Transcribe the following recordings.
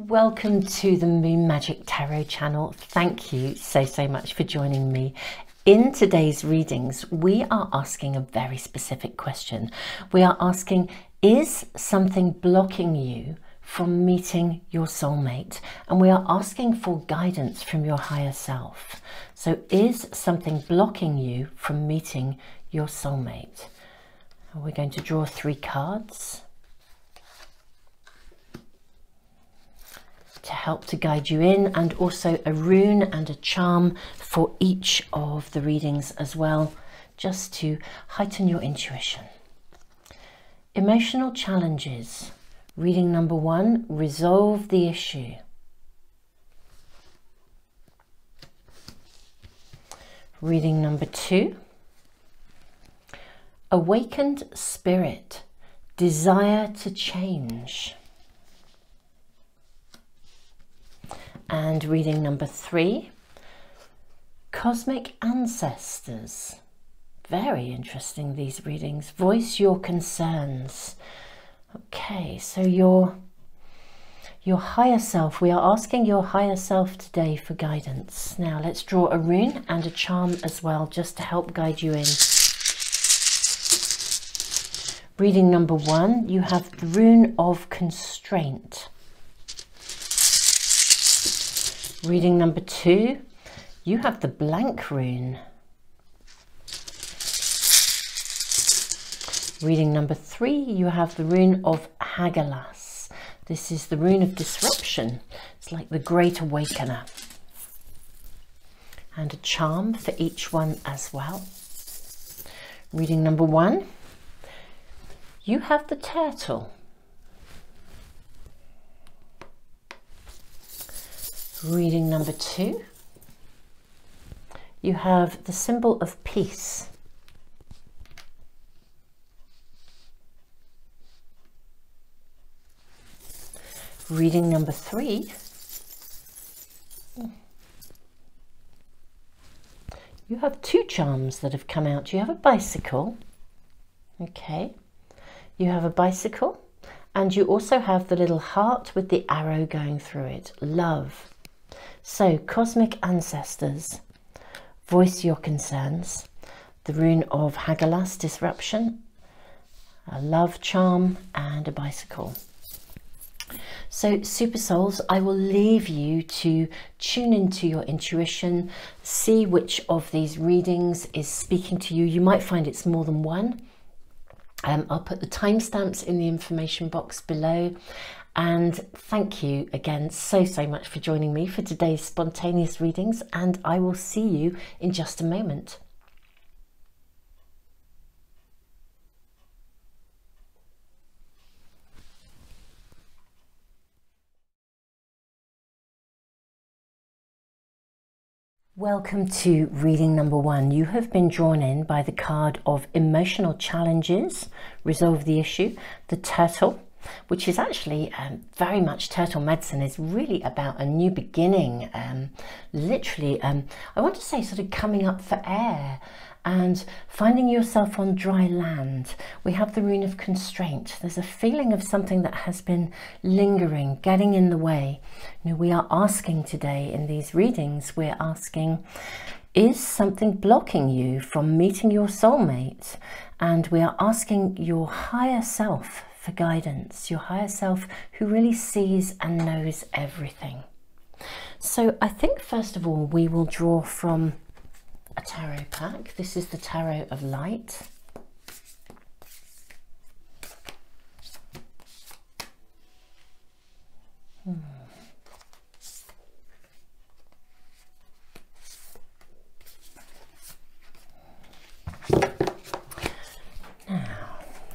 Welcome to the Moon Magic Tarot channel. Thank you so much for joining me. In today's readings, we are asking a very specific question. We are asking, is something blocking you from meeting your soulmate? And we are asking for guidance from your higher self. So is something blocking you from meeting your soulmate? We're going to draw 3 cards to help to guide you in, and also a rune and a charm for each of the readings as well, just to heighten your intuition. Emotional challenges. Reading number 1, resolve the issue. Reading number 2, awakened spirit, desire to change. And reading number 3, cosmic ancestors. Very interesting, these readings. Voice your concerns. Okay, so your higher self, we are asking your higher self today for guidance. Now let's draw a rune and a charm as well, just to help guide you in. Reading number 1, you have the rune of constraint. Reading number 2, you have the blank rune. Reading number 3, you have the rune of Hagalaz. This is the rune of disruption. It's like the Great Awakener. And a charm for each one as well. Reading number 1, you have the turtle. Reading number 2, you have the symbol of peace. Reading number 3, you have 2 charms that have come out. You have a bicycle, okay, you have a bicycle, and you also have the little heart with the arrow going through it, love. So, cosmic ancestors, voice your concerns, the rune of Hagalaz, disruption, a love charm, and a bicycle. So, super souls, I will leave you to tune into your intuition, see which of these readings is speaking to you. You might find it's more than one. I'll put the timestamps in the information box below. And thank you again so much for joining me for today's spontaneous readings, and I will see you in just a moment. Welcome to reading number 1. You have been drawn in by the card of emotional challenges, resolve the issue, the turtle, which is actually very much, turtle medicine is really about a new beginning, literally I want to say sort of coming up for air and finding yourself on dry land. We have the rune of constraint. There's a feeling of something that has been lingering, getting in the way. You know, we are asking today in these readings, we're asking, is something blocking you from meeting your soulmate? And we are asking your higher self for guidance, your higher self who really sees and knows everything. So I think first of all we will draw from a tarot pack. This is the Tarot of Light.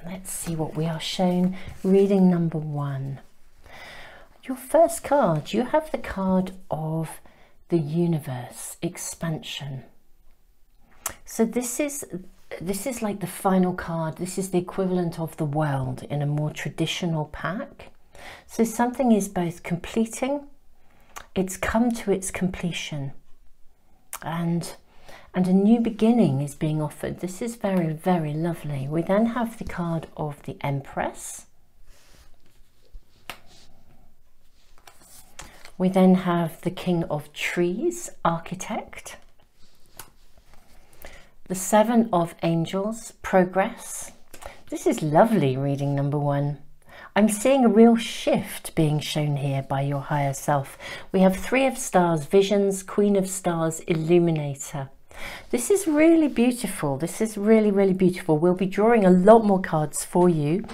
Let's see what we are shown. Reading number 1. Your first card, you have the card of the universe, expansion. So this is like the final card. This is the equivalent of the world in a more traditional pack. So something is both completing, it's come to its completion, and a new beginning is being offered. This is very lovely. We then have the card of the Empress, We then have the King of Trees, Architect. The Seven of Angels, Progress. This is lovely, reading number 1. I'm seeing a real shift being shown here by your higher self. We have Three of Stars, Visions, Queen of Stars, Illuminator. This is really beautiful. This is really, really beautiful. We'll be drawing a lot more cards for you.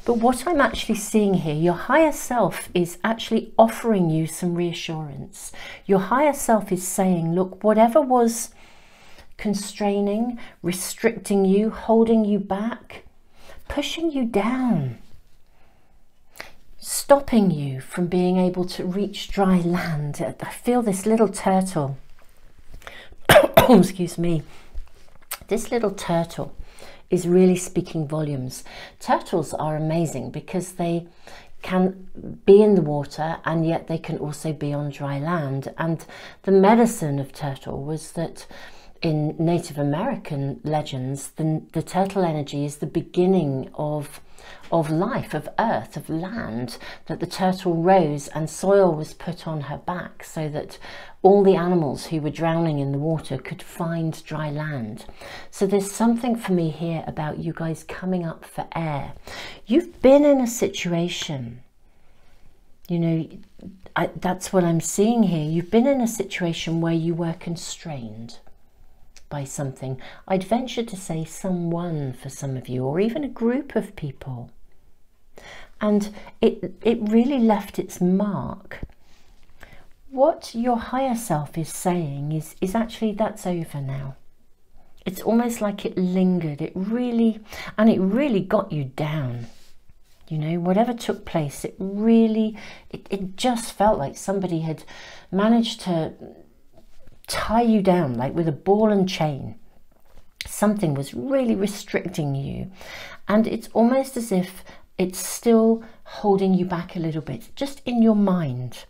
But what I'm actually seeing here, your higher self is actually offering you some reassurance. Your higher self is saying, look, whatever was constraining, restricting you, holding you back, pushing you down, stopping you from being able to reach dry land. I feel this little turtle. Excuse me. This little turtle is really speaking volumes. Turtles are amazing because they can be in the water and yet they can also be on dry land. And the medicine of turtle was that in Native American legends, the turtle energy is the beginning of life, of earth, of land, that the turtle rose and soil was put on her back so that all the animals who were drowning in the water could find dry land. So there's something for me here about you guys coming up for air. You've been in a situation, you know, that's what I'm seeing here. You've been in a situation where you were constrained by something. I'd venture to say someone for some of you, or even a group of people. And it really left its mark. What your higher self is saying is actually that's over now. It's almost like it lingered. It really got you down. You know, whatever took place, it just felt like somebody had managed to tie you down like with a ball and chain. Something was really restricting you, and it's almost as if it's still holding you back a little bit, just in your mind.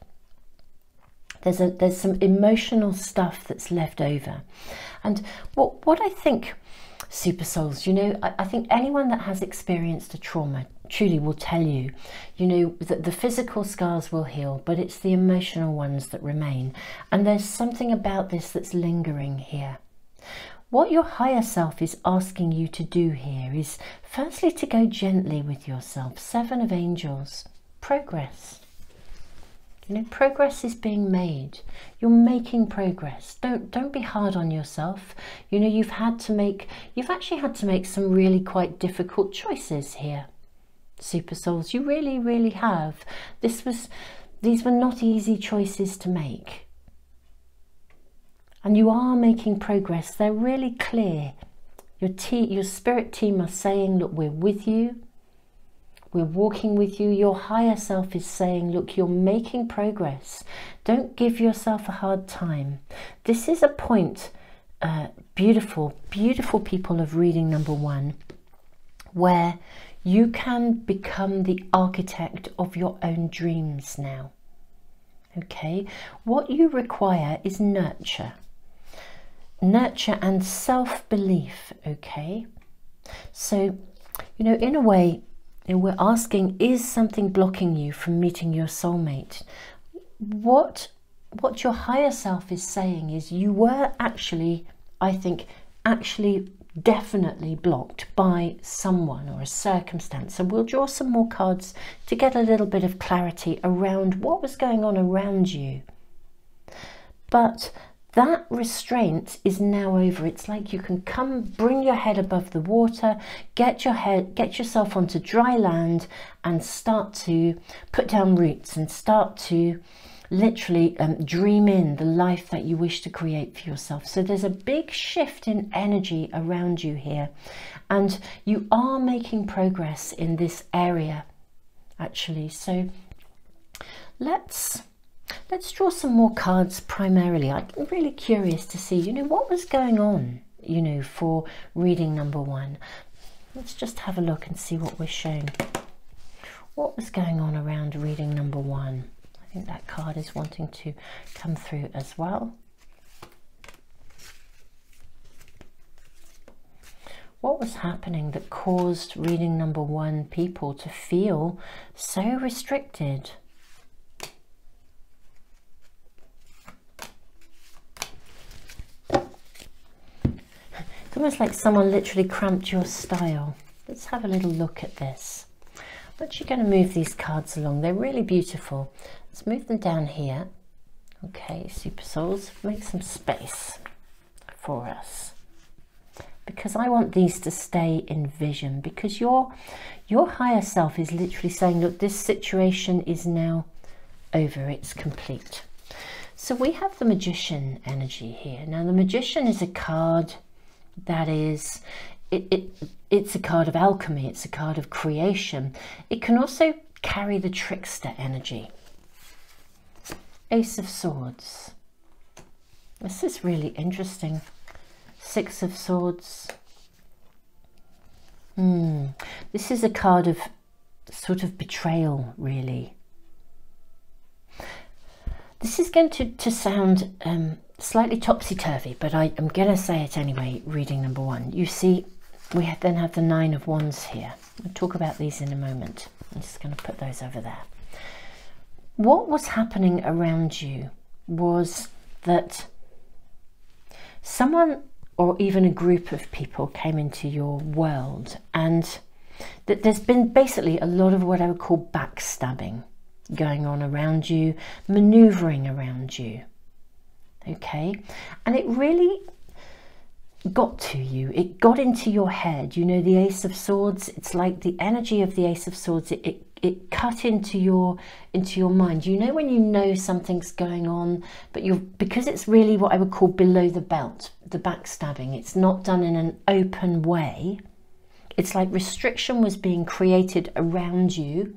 There's some emotional stuff that's left over. And what I think, Super Souls, you know, I think anyone that has experienced a trauma truly will tell you, you know, that the physical scars will heal, but it's the emotional ones that remain. And there's something about this that's lingering here. What your higher self is asking you to do here is firstly to go gently with yourself. Seven of Angels, progress. You know, progress is being made. You're making progress. Don't be hard on yourself. You know, you've actually had to make some really quite difficult choices here, Super Souls. You really, really have. These were not easy choices to make. And you are making progress. They're really clear. Your spirit team are saying, look, we're with you. We're walking with you. Your higher self is saying, look, you're making progress. Don't give yourself a hard time. This is a point, beautiful, beautiful people of reading number 1, where you can become the architect of your own dreams now. Okay? What you require is nurture. Nurture and self-belief, okay? So, you know, in a way, and we're asking, is something blocking you from meeting your soulmate? What your higher self is saying is you were actually, I think, definitely blocked by someone or a circumstance. So we'll draw some more cards to get a little bit of clarity around what was going on around you. But that restraint is now over. It's like you can come, bring your head above the water, get yourself onto dry land and start to put down roots and start to literally dream in the life that you wish to create for yourself. So there's a big shift in energy around you here, and you are making progress in this area actually. So let's draw some more cards primarily. I'm really curious to see, you know, what was going on, you know, for reading number 1. Let's just have a look and see what we're shown. What was going on around reading number 1? I think that card is wanting to come through as well. What was happening that caused reading number 1 people to feel so restricted? almost like someone literally cramped your style. Let's have a little look at this. I'm actually going to move these cards along. They're really beautiful. Let's move them down here. Okay, Super Souls, make some space for us, because I want these to stay in vision, because your higher self is literally saying, look, this situation is now over, it's complete. So we have the Magician energy here. Now the Magician is a card that is, it's a card of alchemy, it's a card of creation. It can also carry the trickster energy. Ace of Swords. This is really interesting. Six of Swords. This is a card of sort of betrayal, really. This is going to sound slightly topsy-turvy, but I am going to say it anyway, reading number one. You see, we then have the Nine of Wands here. We'll talk about these in a moment. I'm just going to put those over there. What was happening around you was that someone or even a group of people came into your world, and that there's been basically a lot of what I would call backstabbing going on around you, maneuvering around you. Okay, and it really got to you, it got into your head. You know, the Ace of Swords, it's like the energy of the Ace of Swords, it cut into your mind. You know, when you know something's going on, but because it's really what I would call below the belt, the backstabbing, it's not done in an open way. It's like restriction was being created around you,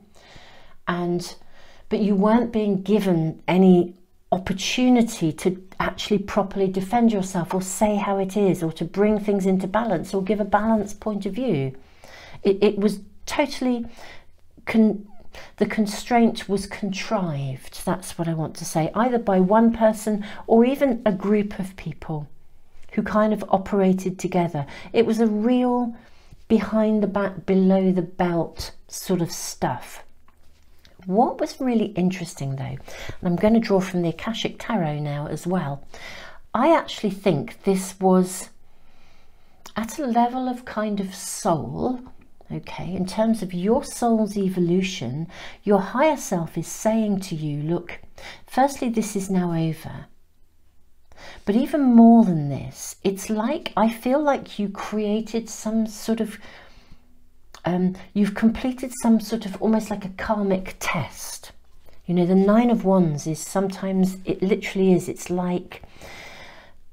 but you weren't being given any opportunity to actually properly defend yourself, or say how it is, or to bring things into balance, or give a balanced point of view. It was totally, the constraint was contrived, that's what I want to say, either by one person or even a group of people who kind of operated together. It was a real behind the back, below the belt sort of stuff. What was really interesting though, and I'm going to draw from the Akashic Tarot now as well, I actually think this was at a level of kind of soul, okay, in terms of your soul's evolution. Your higher self is saying to you, look, firstly, this is now over. But even more than this, it's like, I feel like you created some sort of you've completed some sort of almost like a karmic test. You know, the Nine of Wands is sometimes, it literally is, it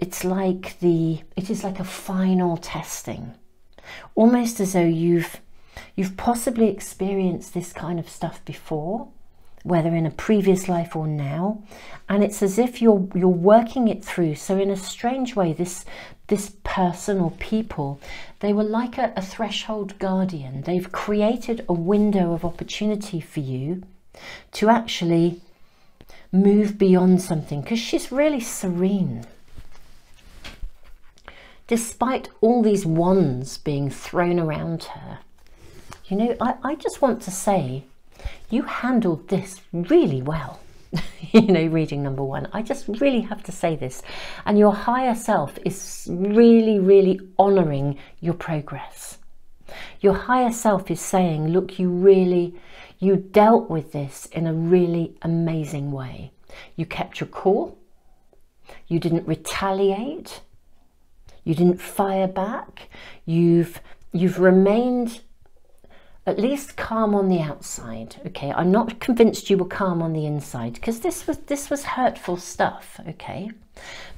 is like a final testing, almost as though you've possibly experienced this kind of stuff before, whether in a previous life or now, and it's as if you're working it through. So in a strange way, this person or people, they were like a threshold guardian. They've created a window of opportunity for you to actually move beyond something, because she's really serene. Despite all these wands being thrown around her, you know, I just want to say, you handled this really well. You know, reading number one, I just really have to say this, and your higher self is really, really honoring your progress. Your higher self is saying, look, you dealt with this in a really amazing way. You kept your cool, you didn't retaliate, you didn't fire back, you've remained at least calm on the outside. Okay, I'm not convinced you were calm on the inside, because this was hurtful stuff. Okay,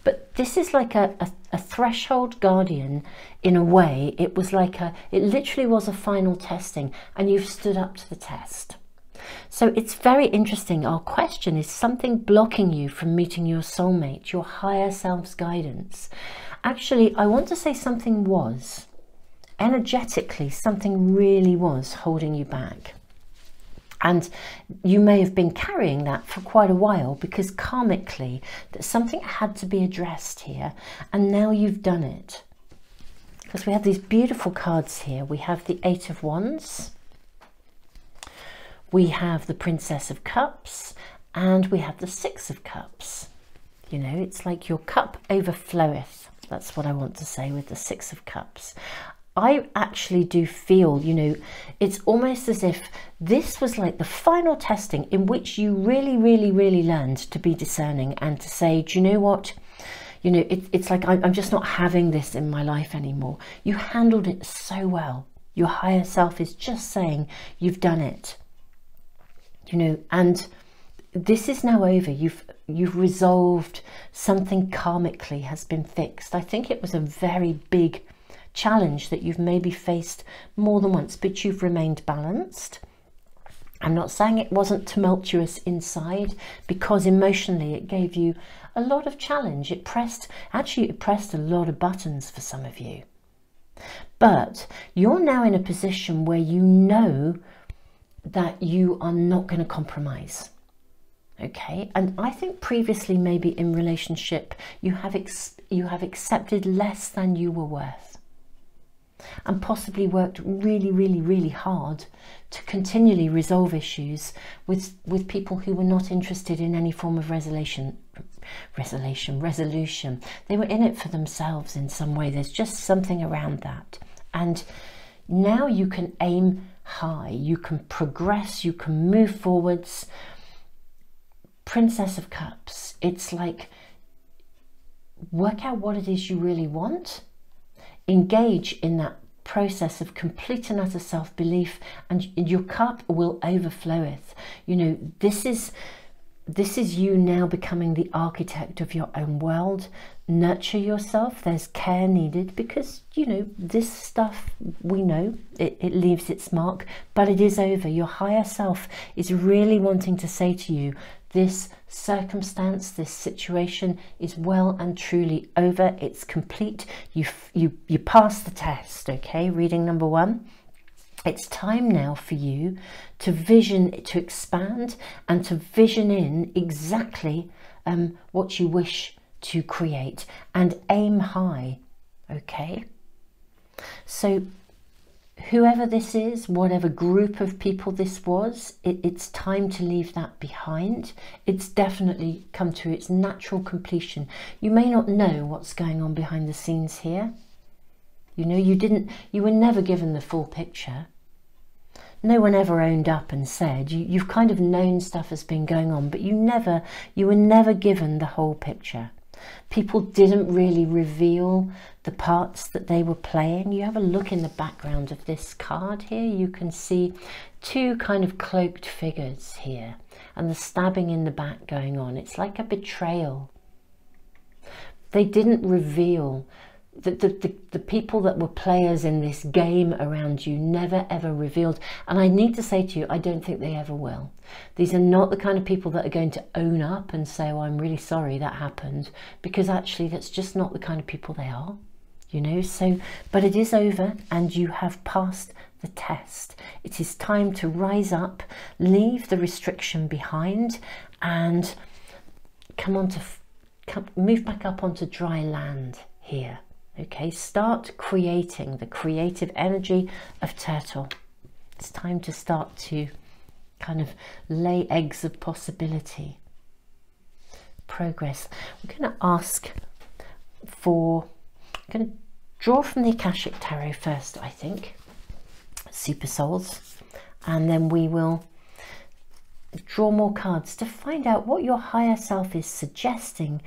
but this is like a threshold guardian in a way. It was like it literally was a final testing, and you've stood up to the test. So it's very interesting. Our question is something blocking you from meeting your soulmate, your higher self's guidance. Actually, I want to say something was. Energetically, something really was holding you back, and you may have been carrying that for quite a while, because karmically that something had to be addressed here, and now you've done it. Because we have these beautiful cards here. We have the Eight of Wands, we have the Princess of Cups, and we have the Six of Cups. You know, it's like your cup overfloweth. That's what I want to say with the Six of Cups. I actually do feel, you know, it's almost as if this was like the final testing in which you really, really, really learned to be discerning and to say, do you know what? You know, it's like I'm just not having this in my life anymore. You handled it so well. Your higher self is just saying you've done it. You know, and this is now over. You've resolved something karmically has been fixed. I think it was a very big challenge that you've maybe faced more than once, but you've remained balanced. I'm not saying it wasn't tumultuous inside, because emotionally it gave you a lot of challenge. It pressed a lot of buttons for some of you. But you're now in a position where you know that you are not going to compromise. Okay, and I think previously maybe in relationship you have accepted less than you were worth, and possibly worked really, really, really hard to continually resolve issues with people who were not interested in any form of resolution. They were in it for themselves in some way. There's just something around that. And now you can aim high, you can progress, you can move forwards. Princess of Cups, it's like, work out what it is you really want, engage in that process of complete and utter self-belief, and your cup will overfloweth. You know, this is you now becoming the architect of your own world. Nurture yourself. There's care needed, because, you know, this stuff, we know it leaves its mark, but it is over. Your higher self is really wanting to say to you, this circumstance, this situation is well and truly over. It's complete. You passed the test. Okay, reading number one. It's time now for you to to expand and to vision in exactly what you wish to create, and aim high. Okay, so whoever this is, whatever group of people this was, it's time to leave that behind. It's definitely come to its natural completion. You may not know what's going on behind the scenes here. You know, you were never given the full picture. No one ever owned up and said, you've kind of known stuff has been going on, but you were never given the whole picture. People didn't really reveal the parts that they were playing. You have a look in the background of this card here, you can see two kind of cloaked figures here, and the stabbing in the back going on. It's like a betrayal. They didn't reveal. The people that were players in this game around you never ever revealed, and I need to say to you, I don't think they ever will. These are not the kind of people that are going to own up and say, oh, I'm really sorry that happened, because actually that's just not the kind of people they are, you know. So, but it is over, and you have passed the test. It is time to rise up, leave the restriction behind, and move back up onto dry land here. Okay, start creating the creative energy of Turtle. It's time to start to kind of lay eggs of possibility. Progress. We're going to draw from the Akashic Tarot first, I think. Super Souls. And then we will draw more cards to find out what your higher self is suggesting,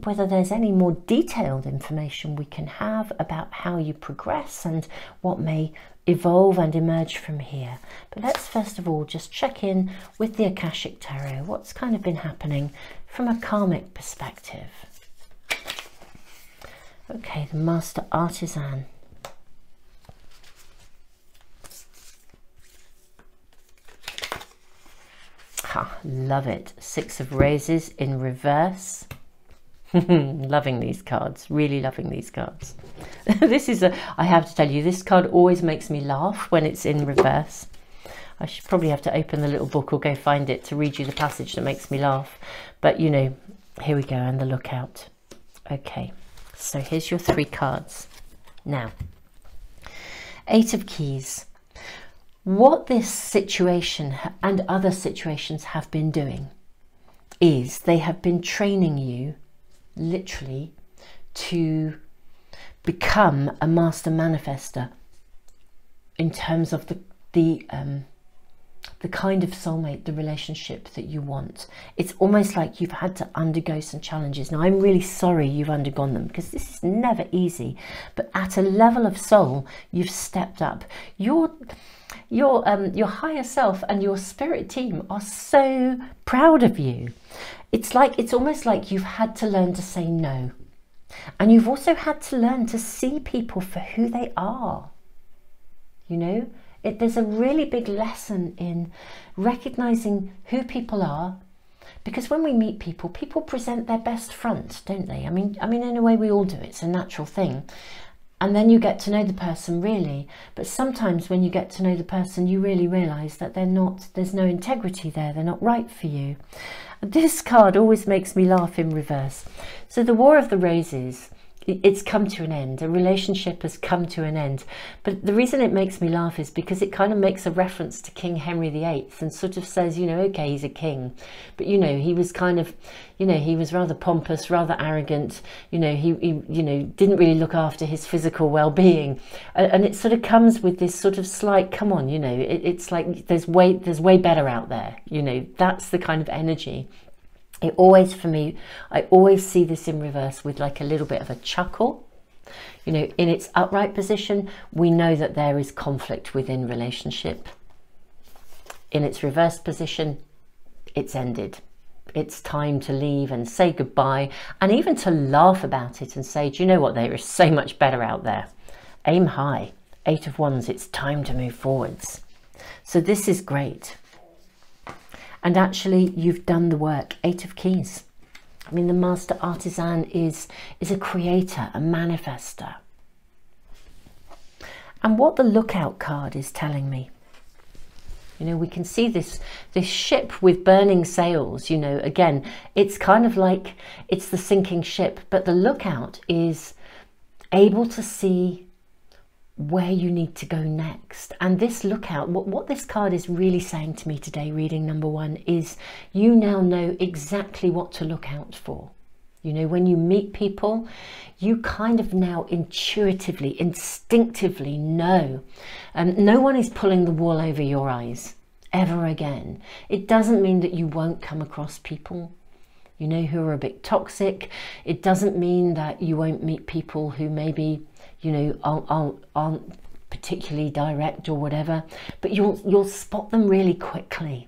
whether there's any more detailed information we can have about how you progress and what may evolve and emerge from here. But let's first of all just check in with the Akashic Tarot. What's kind of been happening from a karmic perspective? Okay, the Master Artisan. Love it. Six of Roses in reverse. Loving these cards, really loving these cards. I have to tell you, this card always makes me laugh when it's in reverse. I should probably have to open the little book or go find it to read you the passage that makes me laugh. But you know, here we go, and the lookout. Okay, so here's your three cards. Now, Eight of Keys. What this situation and other situations have been doing is they have been training you literally to become a master manifester in terms of the kind of soulmate, the relationship that you want. It's almost like you've had to undergo some challenges. Now, I'm really sorry you've undergone them, because this is never easy, but at a level of soul, you've stepped up. Your higher self and your spirit team are so proud of you. It's almost like you've had to learn to say no. And you've also had to learn to see people for who they are. You know, there's a really big lesson in recognizing who people are, because when we meet people, people present their best front, don't they? I mean, in a way we all do. It's a natural thing. And then you get to know the person really. But sometimes when you get to know the person, you really realize that there's no integrity there. They're not right for you. And this card always makes me laugh in reverse. So the War of the Roses, it's come to an end. A relationship has come to an end. But the reason it makes me laugh is because it kind of makes a reference to King Henry VIII and sort of says, you know, okay, he's a king, but you know, he was kind of, you know, he was rather pompous, rather arrogant, you know, he you know, didn't really look after his physical well-being, and it sort of comes with this sort of slight, come on, you know, it's like there's way better out there, you know, that's the kind of energy. It always, for me, I always see this in reverse with like a little bit of a chuckle. You know, in its upright position, we know that there is conflict within relationship. In its reversed position, it's ended. It's time to leave and say goodbye, and even to laugh about it and say, do you know what, there is so much better out there. Aim high. 8 of Wands, it's time to move forwards. So this is great. And actually, you've done the work. 8 of Keys. I mean, the master artisan is a creator, a manifester. And what the Lookout card is telling me, you know, we can see this ship with burning sails, you know, again, it's kind of like it's the sinking ship, but the Lookout is able to see where you need to go next. And this Lookout, what this card is really saying to me today, reading number 1, is you now know exactly what to look out for. You know, when you meet people, you kind of now intuitively, instinctively know. No one is pulling the wool over your eyes ever again. It doesn't mean that you won't come across people, you know, who are a bit toxic. It doesn't mean that you won't meet people who maybe, you know, aren't particularly direct or whatever, but you'll spot them really quickly.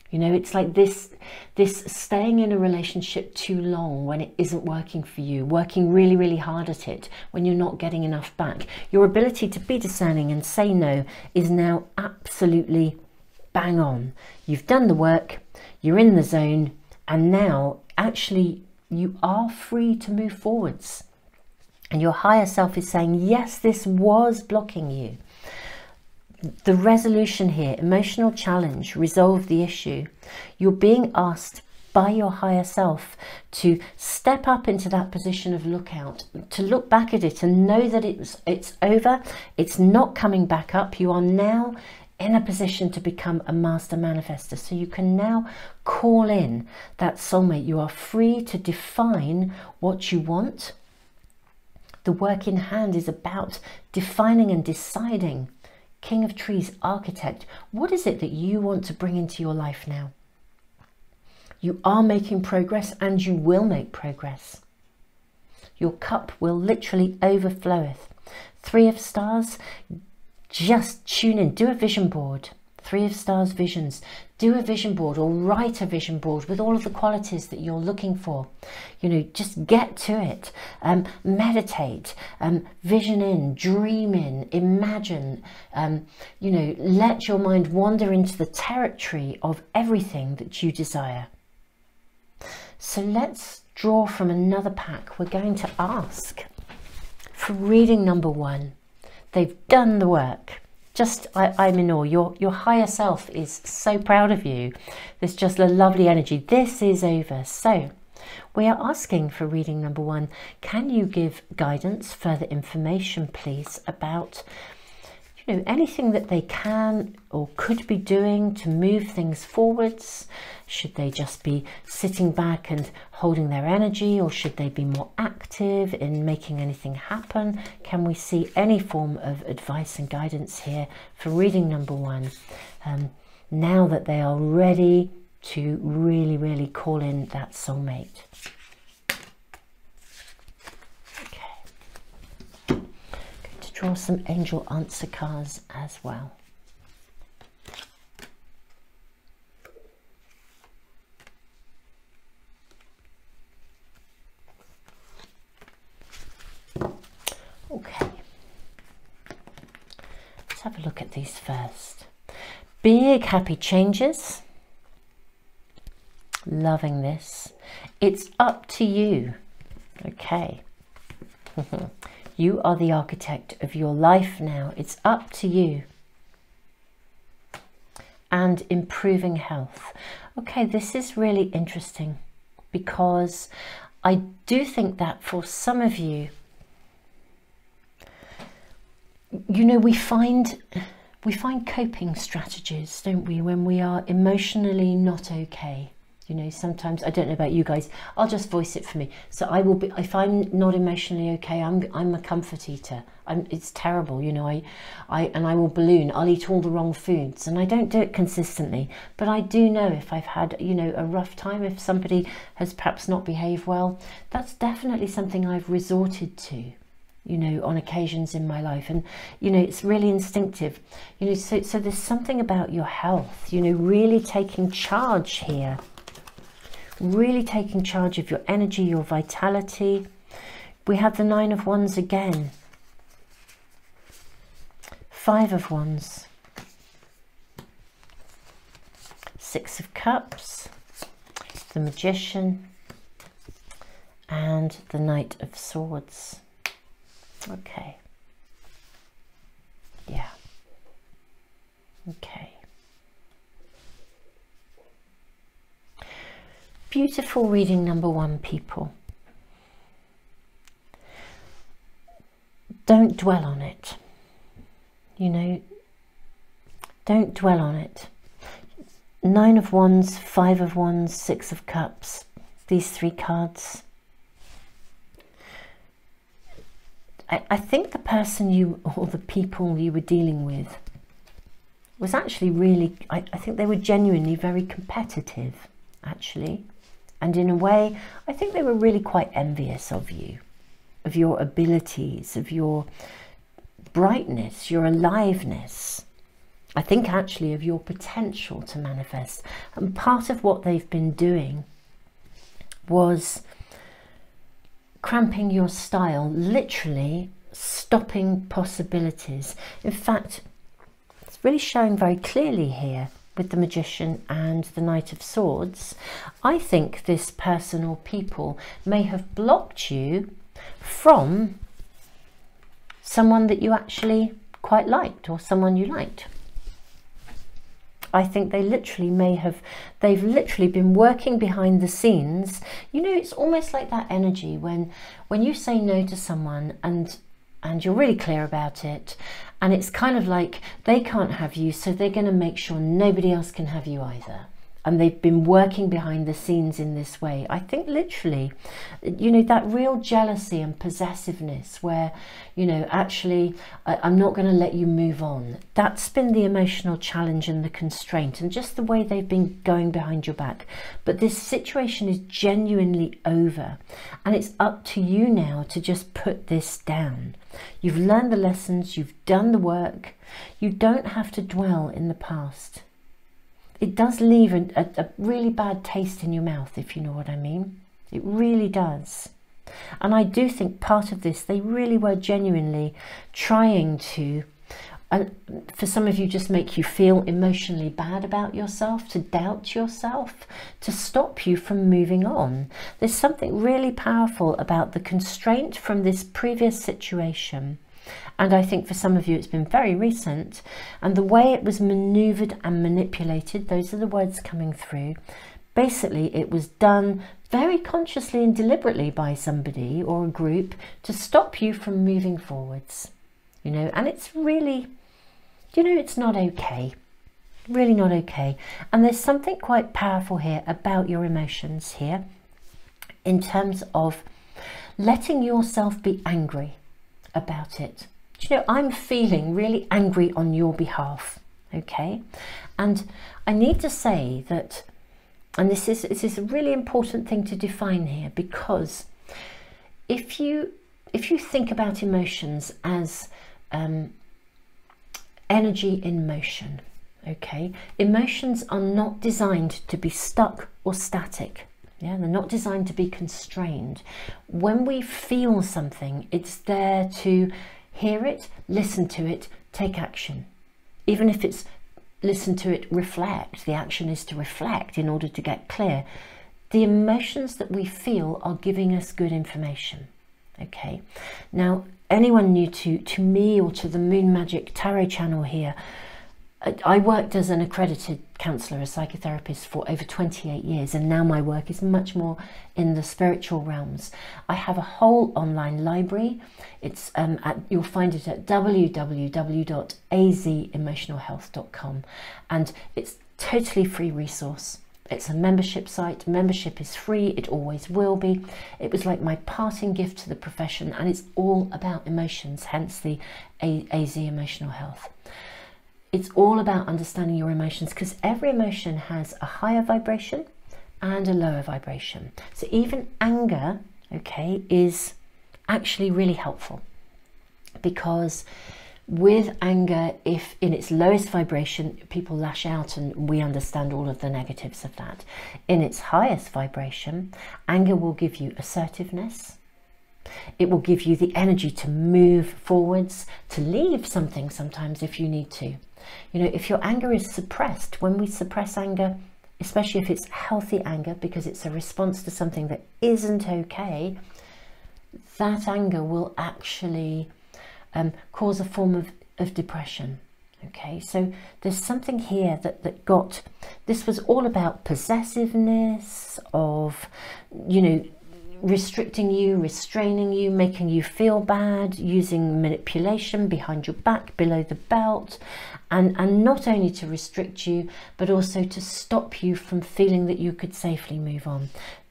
You know, it's like this staying in a relationship too long when it isn't working for you, working really, really hard at it when you're not getting enough back. Your ability to be discerning and say no is now absolutely bang on. You've done the work, you're in the zone, and now actually you are free to move forwards. And your higher self is saying, yes, this was blocking you. The resolution here, emotional challenge, resolve the issue. You're being asked by your higher self to step up into that position of lookout, to look back at it and know that it's over. It's not coming back up. You are now in a position to become a master manifester. So you can now call in that soulmate. You are free to define what you want. The work in hand is about defining and deciding. King of Trees, Architect, what is it that you want to bring into your life now? You are making progress, and you will make progress. Your cup will literally overfloweth. 3 of Stars, just tune in, do a vision board. 3 of Stars visions, do a vision board or write a vision board with all of the qualities that you're looking for. You know, just get to it. Meditate, vision in, dream in, imagine, you know, let your mind wander into the territory of everything that you desire. So let's draw from another pack. We're going to ask for reading number 1. They've done the work. Just, I'm in awe. Your higher self is so proud of you. There's just a lovely energy. This is over. So we are asking for reading number 1. Can you give guidance, further information, please, about you know, anything that they can or could be doing to move things forwards. Should they just be sitting back and holding their energy, or should they be more active in making anything happen? Can we see any form of advice and guidance here for reading number 1, now that they are ready to really, really call in that soulmate? Draw some angel answer cards as well. Okay, let's have a look at these first. Big happy changes. Loving this. It's up to you. Okay. You are the architect of your life now. It's up to you. And improving health. Okay, this is really interesting, because I do think that for some of you, you know, we find coping strategies, don't we, when we are emotionally not okay. You know, sometimes, I don't know about you guys, I'll just voice it for me. So I will be, if I'm not emotionally okay, I'm a comfort eater. It's terrible, you know, I will balloon. I'll eat all the wrong foods, and I don't do it consistently. But I do know if I've had, you know, a rough time, if somebody has perhaps not behaved well, that's definitely something I've resorted to, you know, on occasions in my life. And, you know, it's really instinctive, you know, so there's something about your health, you know, really taking charge here. Really taking charge of your energy, your vitality. We have the 9 of Wands again. 5 of Wands. 6 of Cups. The Magician. And the Knight of Swords. Okay. Yeah. Okay. Beautiful reading number 1, people. Don't dwell on it. You know, don't dwell on it. 9 of Wands, 5 of Wands, 6 of Cups. These 3 cards. I think the person or the people you were dealing with was actually really, I think they were genuinely very competitive, actually. And in a way, I think they were really quite envious of you, of your abilities, of your brightness, your aliveness. I think actually of your potential to manifest. And part of what they've been doing was cramping your style, literally stopping possibilities. In fact, it's really showing very clearly here with the Magician and the Knight of Swords. I think this person or people may have blocked you from someone that you actually quite liked, or someone you liked. I think they've literally been working behind the scenes. You know, it's almost like that energy when you say no to someone and you're really clear about it, and it's kind of like they can't have you, so they're going to make sure nobody else can have you either. And they've been working behind the scenes in this way. I think literally, you know, that real jealousy and possessiveness where, you know, actually, I'm not going to let you move on. That's been the emotional challenge and the constraint, and just the way they've been going behind your back. But this situation is genuinely over, and it's up to you now to just put this down. You've learned the lessons, you've done the work. You don't have to dwell in the past. It does leave a really bad taste in your mouth, if you know what I mean. It really does. And I do think part of this, they really were genuinely trying to, for some of you, just make you feel emotionally bad about yourself, to doubt yourself, to stop you from moving on. There's something really powerful about the constraint from this previous situation. And I think for some of you it's been very recent, and the way it was maneuvered and manipulated, those are the words coming through. Basically, it was done very consciously and deliberately by somebody or a group to stop you from moving forwards, you know. And it's really, you know, it's not okay. Really not okay. And there's something quite powerful here about your emotions here, in terms of letting yourself be angry about it. You know, I'm feeling really angry on your behalf, okay? And I need to say that, and this is a really important thing to define here, because if you think about emotions as energy in motion, okay, emotions are not designed to be stuck or static. Yeah, they're not designed to be constrained. When we feel something, it's there to hear it, listen to it, take action. Even if it's listen to it, reflect. The action is to reflect in order to get clear. The emotions that we feel are giving us good information. Okay. Now, anyone new to me or to the Moon Magic Tarot channel here, I worked as an accredited counsellor, a psychotherapist, for over 28 years, and now my work is much more in the spiritual realms. I have a whole online library. It's you'll find it at www.azemotionalhealth.com, and it's totally free resource. It's a membership site. Membership is free. It always will be. It was like my parting gift to the profession, and it's all about emotions, hence the AZ Emotional Health. It's all about understanding your emotions, because every emotion has a higher vibration and a lower vibration. So even anger, okay, is actually really helpful, because with anger, if in its lowest vibration, people lash out and we understand all of the negatives of that. In its highest vibration, anger will give you assertiveness. It will give you the energy to move forwards, to leave something sometimes if you need to. You know, if your anger is suppressed, when we suppress anger, especially if it's healthy anger, because it's a response to something that isn't okay, that anger will actually cause a form of depression. Okay, so there's something here that got, this was all about possessiveness, of, you know, restricting you, restraining you, making you feel bad, using manipulation behind your back, below the belt, and not only to restrict you, but also to stop you from feeling that you could safely move on.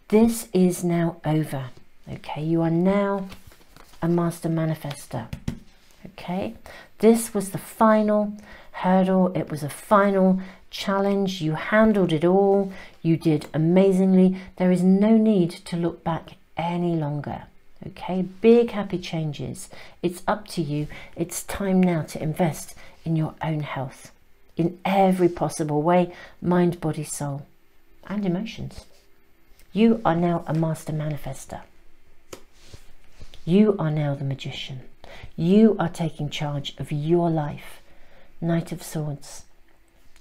This is now over. Okay, you are now a master manifester. Okay, this was the final hurdle. It was a final challenge. You handled it all. You did amazingly. There is no need to look back any longer. Okay, big happy changes. It's up to you. It's time now to invest in your own health in every possible way, mind, body, soul, and emotions. You are now a master manifester. You are now the magician. You are taking charge of your life. Knight of Swords.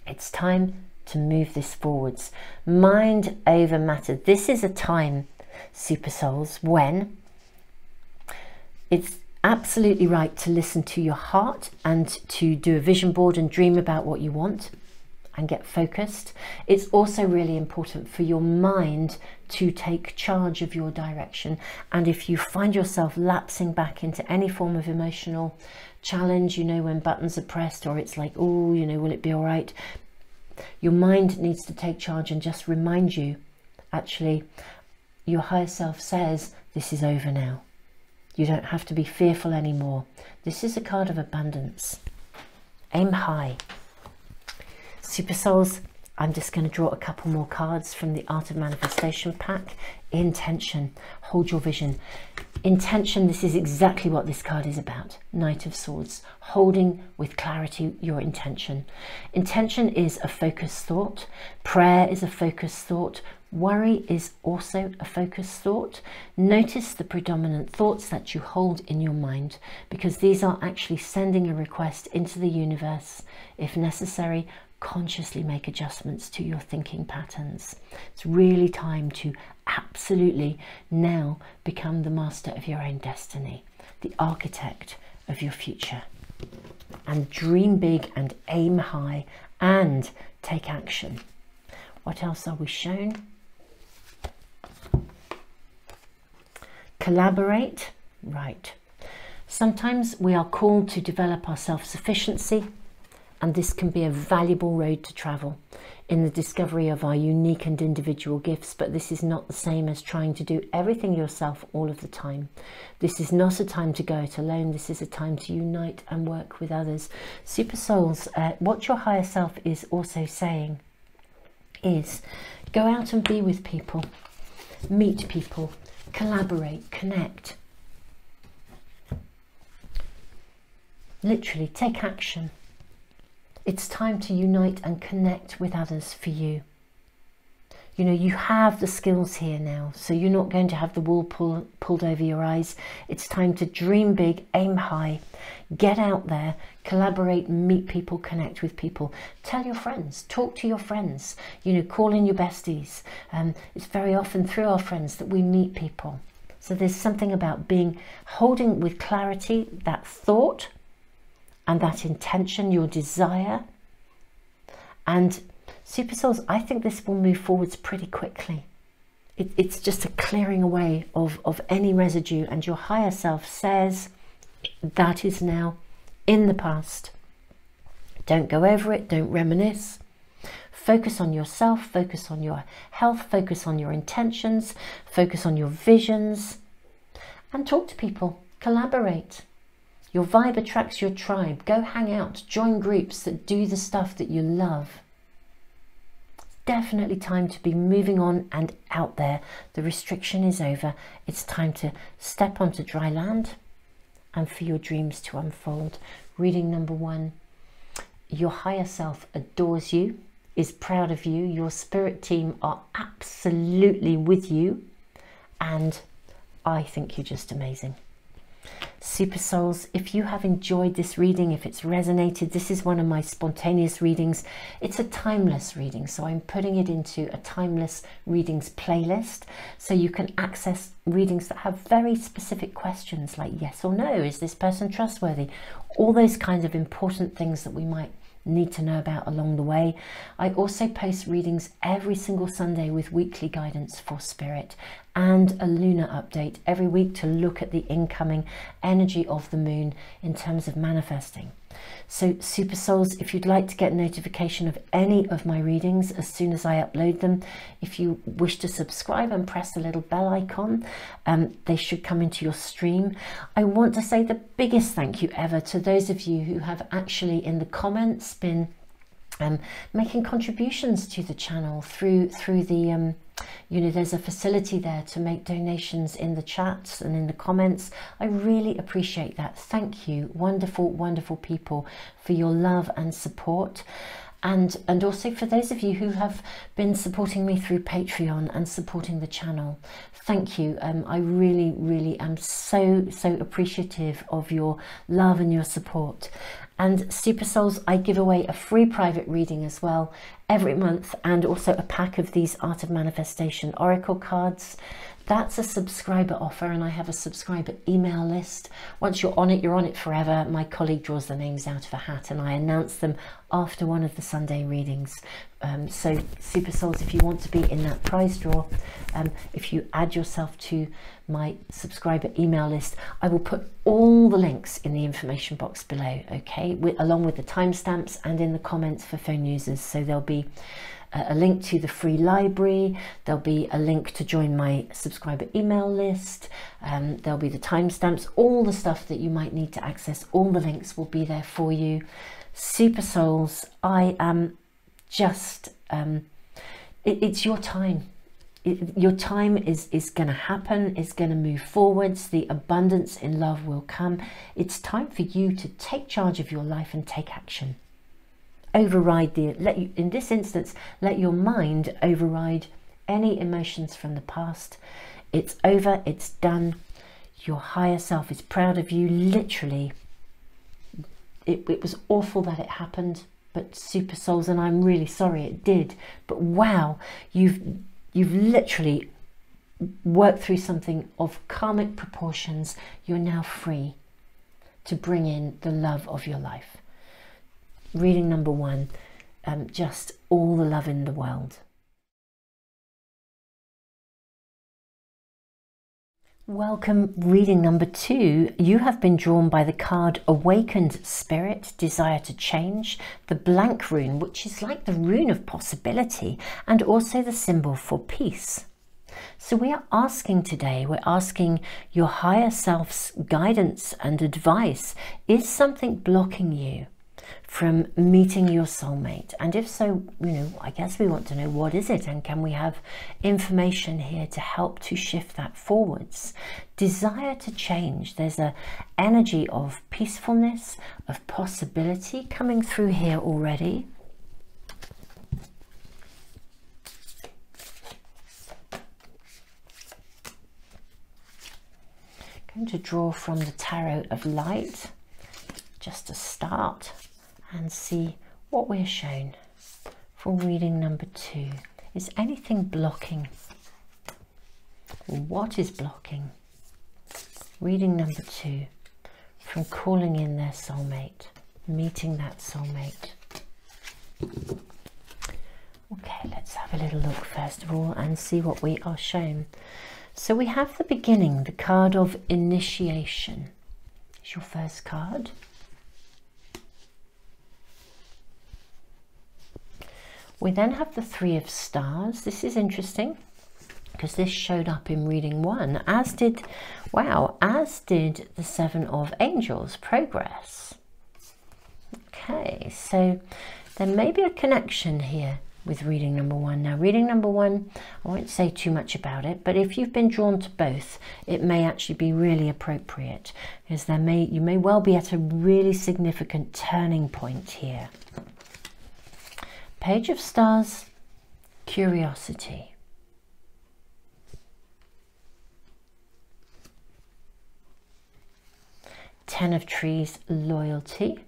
It's time to move this forwards. Mind over matter. This is a time, super souls, when it's absolutely right to listen to your heart and to do a vision board and dream about what you want and get focused. It's also really important for your mind to take charge of your direction. And if you find yourself lapsing back into any form of emotional challenge, you know, when buttons are pressed, or it's like, oh, you know, will it be all right? Your mind needs to take charge and just remind you, actually, your higher self says, this is over now. You don't have to be fearful anymore. This is a card of abundance. Aim high. Super souls, I'm just going to draw a couple more cards from the Art of Manifestation pack. Intention. Hold your vision. Intention, this is exactly what this card is about. Knight of Swords. Holding with clarity your intention. Intention is a focused thought. Prayer is a focused thought. Worry is also a focused thought. Notice the predominant thoughts that you hold in your mind, because these are actually sending a request into the universe. If necessary, consciously make adjustments to your thinking patterns. It's really time to absolutely now become the master of your own destiny, the architect of your future. And dream big and aim high and take action. What else are we shown? Collaborate. Right. Sometimes we are called to develop our self-sufficiency and this can be a valuable road to travel in the discovery of our unique and individual gifts, but this is not the same as trying to do everything yourself all of the time. This is not a time to go it alone. This is a time to unite and work with others. Super Souls, what your higher self is also saying is go out and be with people, meet people, collaborate, connect. Literally take action. It's time to unite and connect with others for you. You know, you have the skills here now, so you're not going to have the wool pulled over your eyes. It's time to dream big, aim high, get out there, collaborate, meet people, connect with people. Tell your friends, talk to your friends, you know, call in your besties. It's very often through our friends that we meet people. So there's something about holding with clarity that thought and that intention, your desire. And Super Souls, I think this will move forwards pretty quickly. It's just a clearing away of any residue, and your higher self says that is now in the past. Don't go over it, don't reminisce. Focus on yourself, focus on your health, focus on your intentions, focus on your visions, and talk to people, collaborate. Your vibe attracts your tribe. Go hang out, join groups that do the stuff that you love. It's definitely time to be moving on and out there. The restriction is over. It's time to step onto dry land and for your dreams to unfold. Reading number 1. Your higher self adores you, is proud of you. Your spirit team are absolutely with you. And I think you're just amazing. Super Souls, if you have enjoyed this reading, if it's resonated, this is one of my spontaneous readings. It's a timeless reading, so I'm putting it into a timeless readings playlist, so you can access readings that have very specific questions like yes or no, is this person trustworthy, all those kinds of important things that we might need to know about along the way. I also post readings every single Sunday with weekly guidance for spirit and a lunar update every week to look at the incoming energy of the moon in terms of manifesting. So Super Souls, if you'd like to get notification of any of my readings as soon as I upload them, if you wish to subscribe and press the little bell icon, they should come into your stream. I want to say the biggest thank you ever to those of you who have actually in the comments been making contributions to the channel through the you know, there's a facility there to make donations in the chats and in the comments. I really appreciate that. Thank you, wonderful, wonderful people, for your love and support. And also for those of you who have been supporting me through Patreon and supporting the channel. Thank you. I really, really am so appreciative of your love and your support. And Super Souls, I give away a free private reading as well every month, and also a pack of these Art of Manifestation Oracle cards. That's a subscriber offer, and I have a subscriber email list. Once you're on it forever. My colleague draws the names out of a hat and I announce them after one of the Sunday readings. So Super Souls, if you want to be in that prize draw, if you add yourself to my subscriber email list, I will put all the links in the information box below, okay, along with the timestamps and in the comments for phone users. So there'll be a link to the free library, there'll be a link to join my subscriber email list, there'll be the timestamps, all the stuff that you might need to access, all the links will be there for you. Super Souls, I am just, it's your time. Your time is going to happen, is going to move forwards, the abundance in love will come. It's time for you to take charge of your life and take action. Override in this instance, let your mind override any emotions from the past. It's over, it's done. Your higher self is proud of you. Literally, it was awful that it happened, but Super Souls, and I'm really sorry it did, but wow, you've literally worked through something of karmic proportions. You're now free to bring in the love of your life. Reading number 1, just all the love in the world. Welcome, reading number 2. You have been drawn by the card Awakened Spirit, Desire to Change, the blank rune, which is like the rune of possibility, and also the symbol for peace. So we are asking today, we're asking your higher self's guidance and advice. Is something blocking you from meeting your soulmate? And if so, I guess we want to know, what is it, and can we have information here to help to shift that forwards? Desire to change. There's a energy of peacefulness, of possibility coming through here already. Going to draw from the Tarot of Light just to start and see what we're shown for reading number 2. Is anything blocking? What is blocking reading number 2 from calling in their soulmate, meeting that soulmate? Okay, let's have a little look first of all and see what we are shown. So we have the beginning, the card of initiation. It's your first card. We then have the 3 of Stars. This is interesting because this showed up in reading 1, as did the 7 of Angels, Progress. Okay, so there may be a connection here with reading number 1. Now, reading number 1, I won't say too much about it, but if you've been drawn to both, it may actually be really appropriate, because you may well be at a really significant turning point here. Page of Stars, curiosity. Ten of Trees, loyalty.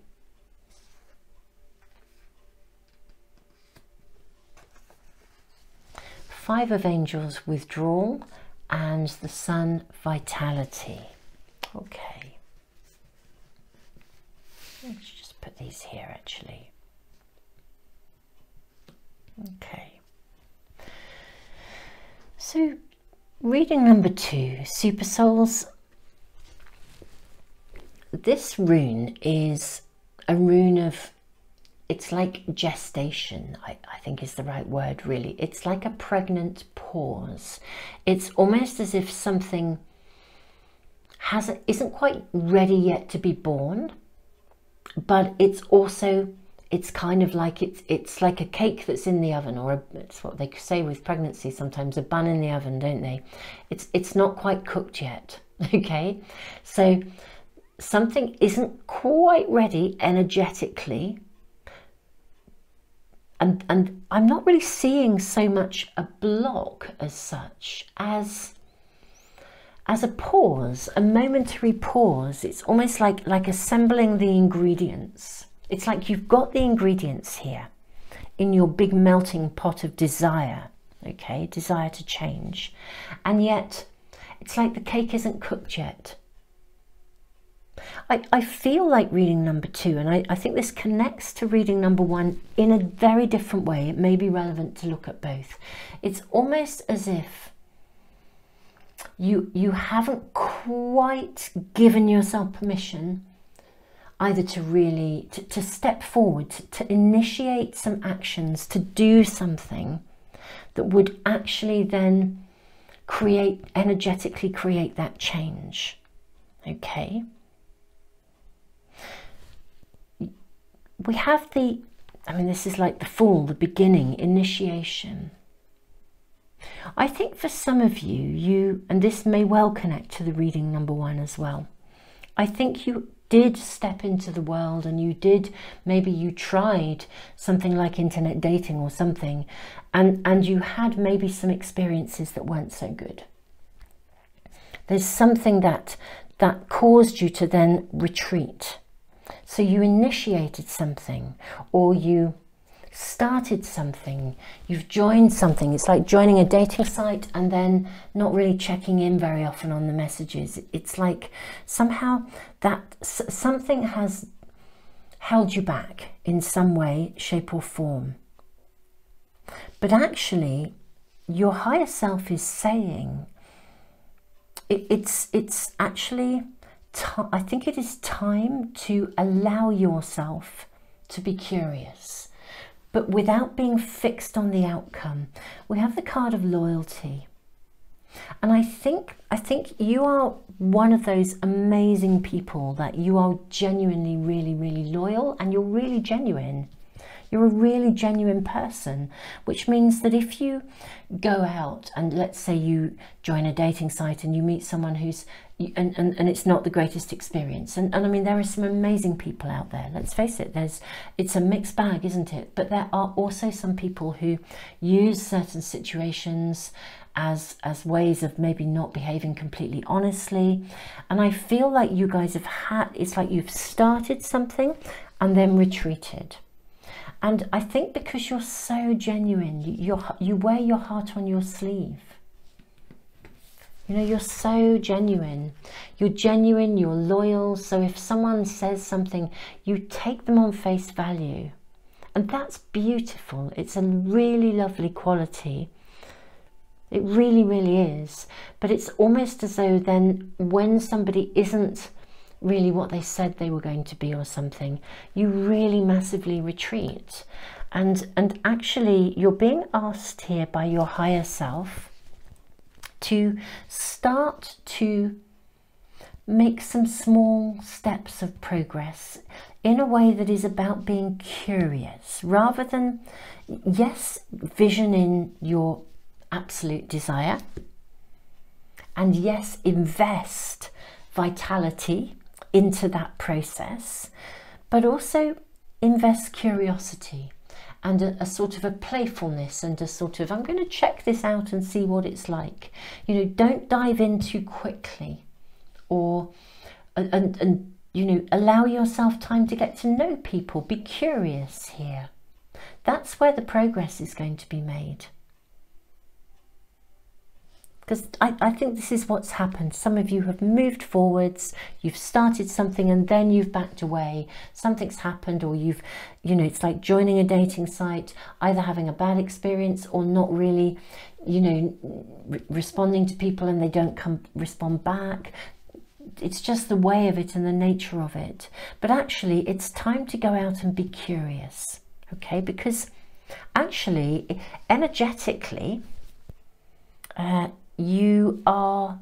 Five of Angels, withdrawal, and the Sun, vitality. Okay. Let's just put these here actually. Okay. So, reading number 2, Super Souls. This rune is a rune of, it's like gestation, I think is the right word really. It's like a pregnant pause. It's almost as if something isn't quite ready yet to be born, but it's also, it's kind of like, it's like a cake that's in the oven, or it's what they say with pregnancy sometimes, a bun in the oven, don't they? It's not quite cooked yet, okay? So something isn't quite ready energetically, and I'm not really seeing so much a block as such as a pause, a momentary pause. It's almost like assembling the ingredients. It's like you've got the ingredients here in your big melting pot of desire, okay, desire to change, and yet it's like the cake isn't cooked yet. I feel like reading number 2, and I think this connects to reading number 1 in a very different way. It may be relevant to look at both. It's almost as if you haven't quite given yourself permission either to really to step forward, to initiate some actions, to do something that would actually then energetically create that change. Okay. We have this is like the Fool, the beginning, initiation. I think for some of you, and this may well connect to the reading number 1 as well, I think you did step into the world, and maybe you tried something like internet dating or something, and you had maybe some experiences that weren't so good. There's something that caused you to then retreat. So you initiated something, or you started something, you've joined something. It's like joining a dating site and then not really checking in very often on the messages. It's like somehow that something has held you back in some way, shape or form. But actually, your higher self is saying, it's actually, I think it is time to allow yourself to be curious, but without being fixed on the outcome. We have the card of loyalty. And I think you are one of those amazing people that you are genuinely really, really loyal, and you're really genuine. You're a really genuine person, which means that if you go out and let's say you join a dating site and you meet someone who's, and it's not the greatest experience. And I mean, there are some amazing people out there. Let's face it, it's a mixed bag, isn't it? But there are also some people who use certain situations as ways of maybe not behaving completely honestly. And I feel like you guys have had, it's like you've started something and then retreated. And I think because you're so genuine, you wear your heart on your sleeve. You know, you're so genuine. You're genuine, you're loyal. So if someone says something, you take them on face value. And that's beautiful. It's a really lovely quality. It really, really is. But it's almost as though then when somebody isn't really what they said they were going to be or something, you really massively retreat. And actually you're being asked here by your higher self to start to make some small steps of progress in a way that is about being curious, rather than, yes, visioning your absolute desire, and yes, invest vitality into that process, but also invest curiosity and a sort of a playfulness and a sort of, I'm going to check this out and see what it's like. You know, don't dive in too quickly, or and you know, allow yourself time to get to know people. Be curious here. That's where the progress is going to be made. Because I think this is what's happened. Some of you have moved forwards, you've started something and then you've backed away. Something's happened, or you've, you know, it's like joining a dating site, either having a bad experience or not really, you know, responding to people and they don't respond back. It's just the way of it and the nature of it. But actually it's time to go out and be curious, okay? Because actually, energetically, you're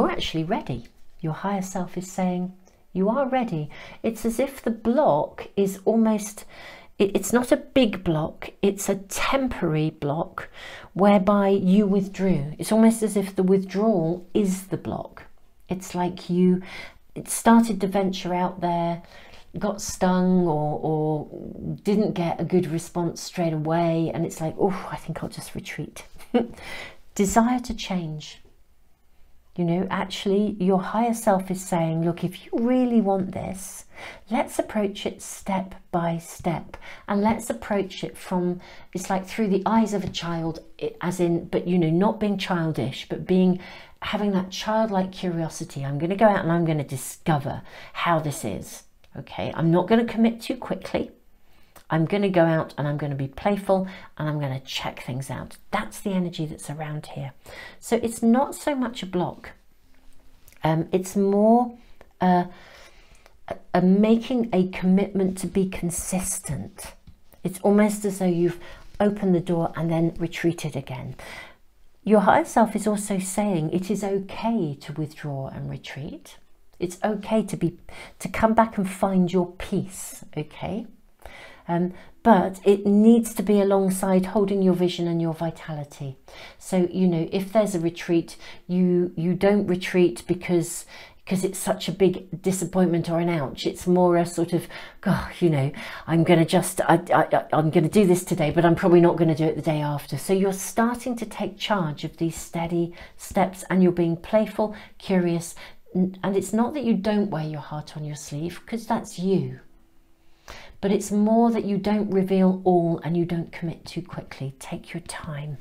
actually ready. Your higher self is saying you are ready. It's as if the block is almost, it's not a big block, it's a temporary block whereby you withdrew. It's almost as if the withdrawal is the block. It's like it started to venture out there, got stung or didn't get a good response straight away, and it's like, oh, I think I'll just retreat. Desire to change. You know, actually your higher self is saying, look, if you really want this, let's approach it step by step, and let's approach it from, it's like through the eyes of a child, as in, but you know, not being childish, but having that childlike curiosity. I'm going to go out and I'm going to discover how this is. Okay, I'm not going to commit too quickly. I'm going to go out and I'm going to be playful and I'm going to check things out. That's the energy that's around here. So it's not so much a block. It's more making a commitment to be consistent. It's almost as though you've opened the door and then retreated again. Your higher self is also saying it is okay to withdraw and retreat. It's okay to come back and find your peace, okay? But it needs to be alongside holding your vision and your vitality. So, you know, if there's a retreat, you don't retreat because it's such a big disappointment or an ouch. It's more a sort of, God, you know, I'm going to do this today, but I'm probably not going to do it the day after. So you're starting to take charge of these steady steps, and you're being playful, curious. And it's not that you don't wear your heart on your sleeve, because that's you. But it's more that you don't reveal all and you don't commit too quickly. Take your time.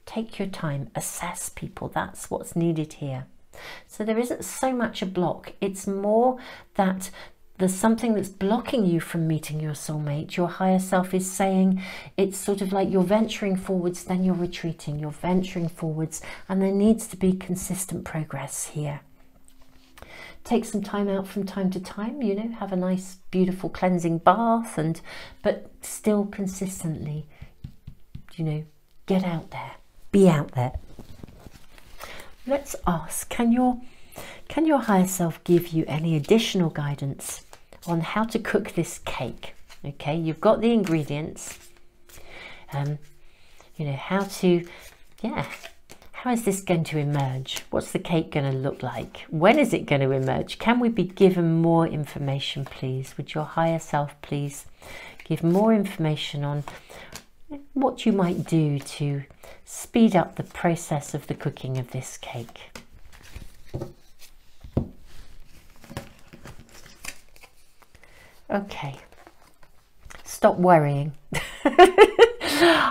Take your time. Assess people. That's what's needed here. So there isn't so much a block. It's more that there's something that's blocking you from meeting your soulmate. Your higher self is saying, it's sort of like you're venturing forwards, then you're retreating, you're venturing forwards, and there needs to be consistent progress here. Take some time out from time to time, you know, have a nice, beautiful cleansing bath, but still consistently, you know, get out there, be out there. Let's ask, can your higher self give you any additional guidance on how to cook this cake? Okay, you've got the ingredients, you know, how is this going to emerge? What's the cake going to look like? When is it going to emerge? Can we be given more information, please? Would your higher self please give more information on what you might do to speed up the process of the cooking of this cake? Okay, stop worrying.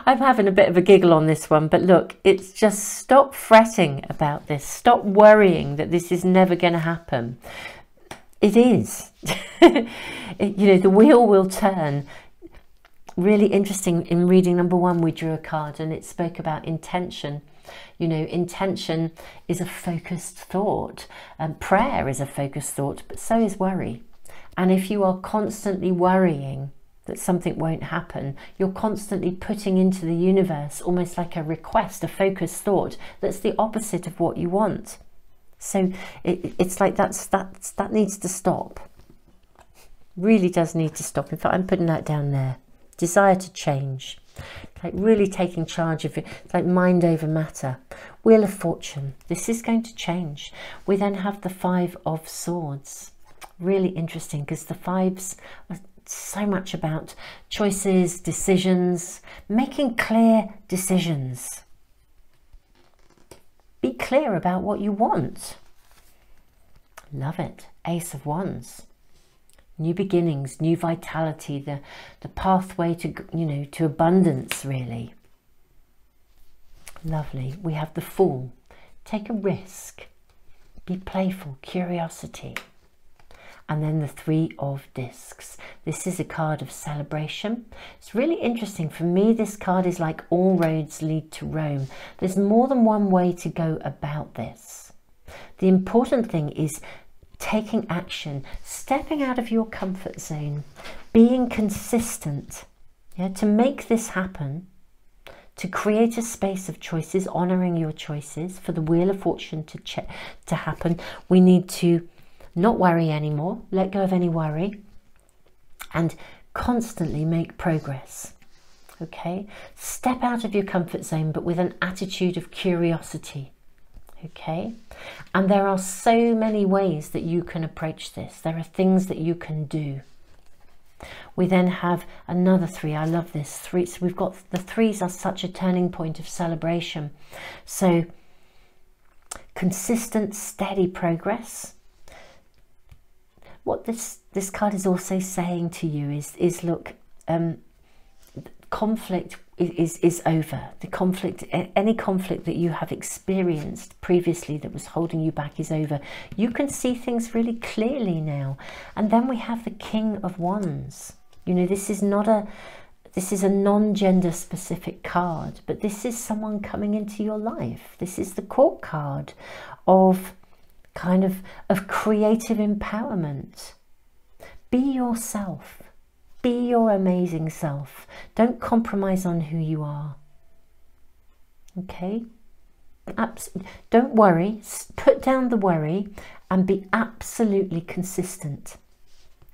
I'm having a bit of a giggle on this one, but look, it's just stop fretting about this. Stop worrying that this is never going to happen. It is. You know, the wheel will turn. Really interesting, in reading number 1, we drew a card and it spoke about intention. You know, intention is a focused thought, and prayer is a focused thought, but so is worry. And if you are constantly worrying that something won't happen, you're constantly putting into the universe almost like a request, a focused thought that's the opposite of what you want. So it's like that needs to stop. Really does need to stop. In fact, I'm putting that down there. Desire to change. Like really taking charge of it. It's like mind over matter. Wheel of Fortune. This is going to change. We then have the 5 of Swords. Really interesting, because the 5s are so much about choices, decisions, making clear decisions. Be clear about what you want. Love it. Ace of Wands. New beginnings, new vitality, the pathway to, you know, to abundance, really. Lovely. We have the Fool. Take a risk. Be playful. Curiosity. And then the 3 of Discs. This is a card of celebration. It's really interesting. For me, this card is like all roads lead to Rome. There's more than one way to go about this. The important thing is taking action, stepping out of your comfort zone, being consistent, yeah, to make this happen, to create a space of choices, honouring your choices. For the Wheel of Fortune to happen, we need to not worry anymore, let go of any worry, and constantly make progress. Okay, step out of your comfort zone, but with an attitude of curiosity. Okay, and there are so many ways that you can approach this. There are things that you can do. We then have another 3. I love this 3. So we've got the 3s are such a turning point of celebration. So consistent, steady progress. What this card is also saying to you is look, conflict is over. The conflict, any conflict that you have experienced previously that was holding you back is over. You can see things really clearly now. And then we have the King of Wands. You know, this is a non-gender specific card, but this is someone coming into your life. This is the Court card of kind of creative empowerment. Be yourself. Be your amazing self. Don't compromise on who you are. Okay? Don't worry. Put down the worry and be absolutely consistent.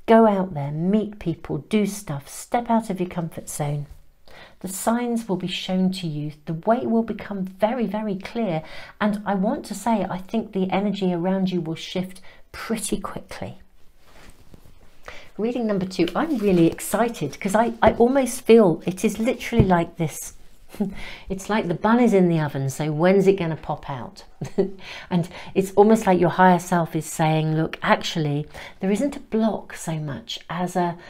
Go out there, meet people, do stuff, step out of your comfort zone. The signs will be shown to you. The way will become very, very clear. And I want to say, I think the energy around you will shift pretty quickly. Reading number 2, I'm really excited because I almost feel it is literally like this. It's like the bun is in the oven, so when's it going to pop out? And it's almost like your higher self is saying, look, actually, there isn't a block so much as there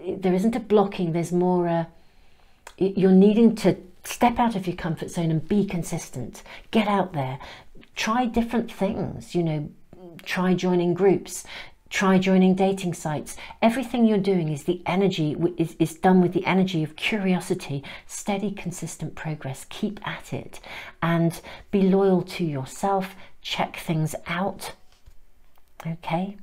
isn't a blocking, there's more you're needing to step out of your comfort zone and be consistent. Get out there, try different things, you know, try joining groups, Try joining dating sites. Everything you're doing is the energy is done with the energy of curiosity, steady, consistent progress. Keep at it and be loyal to yourself. Check things out. Okay.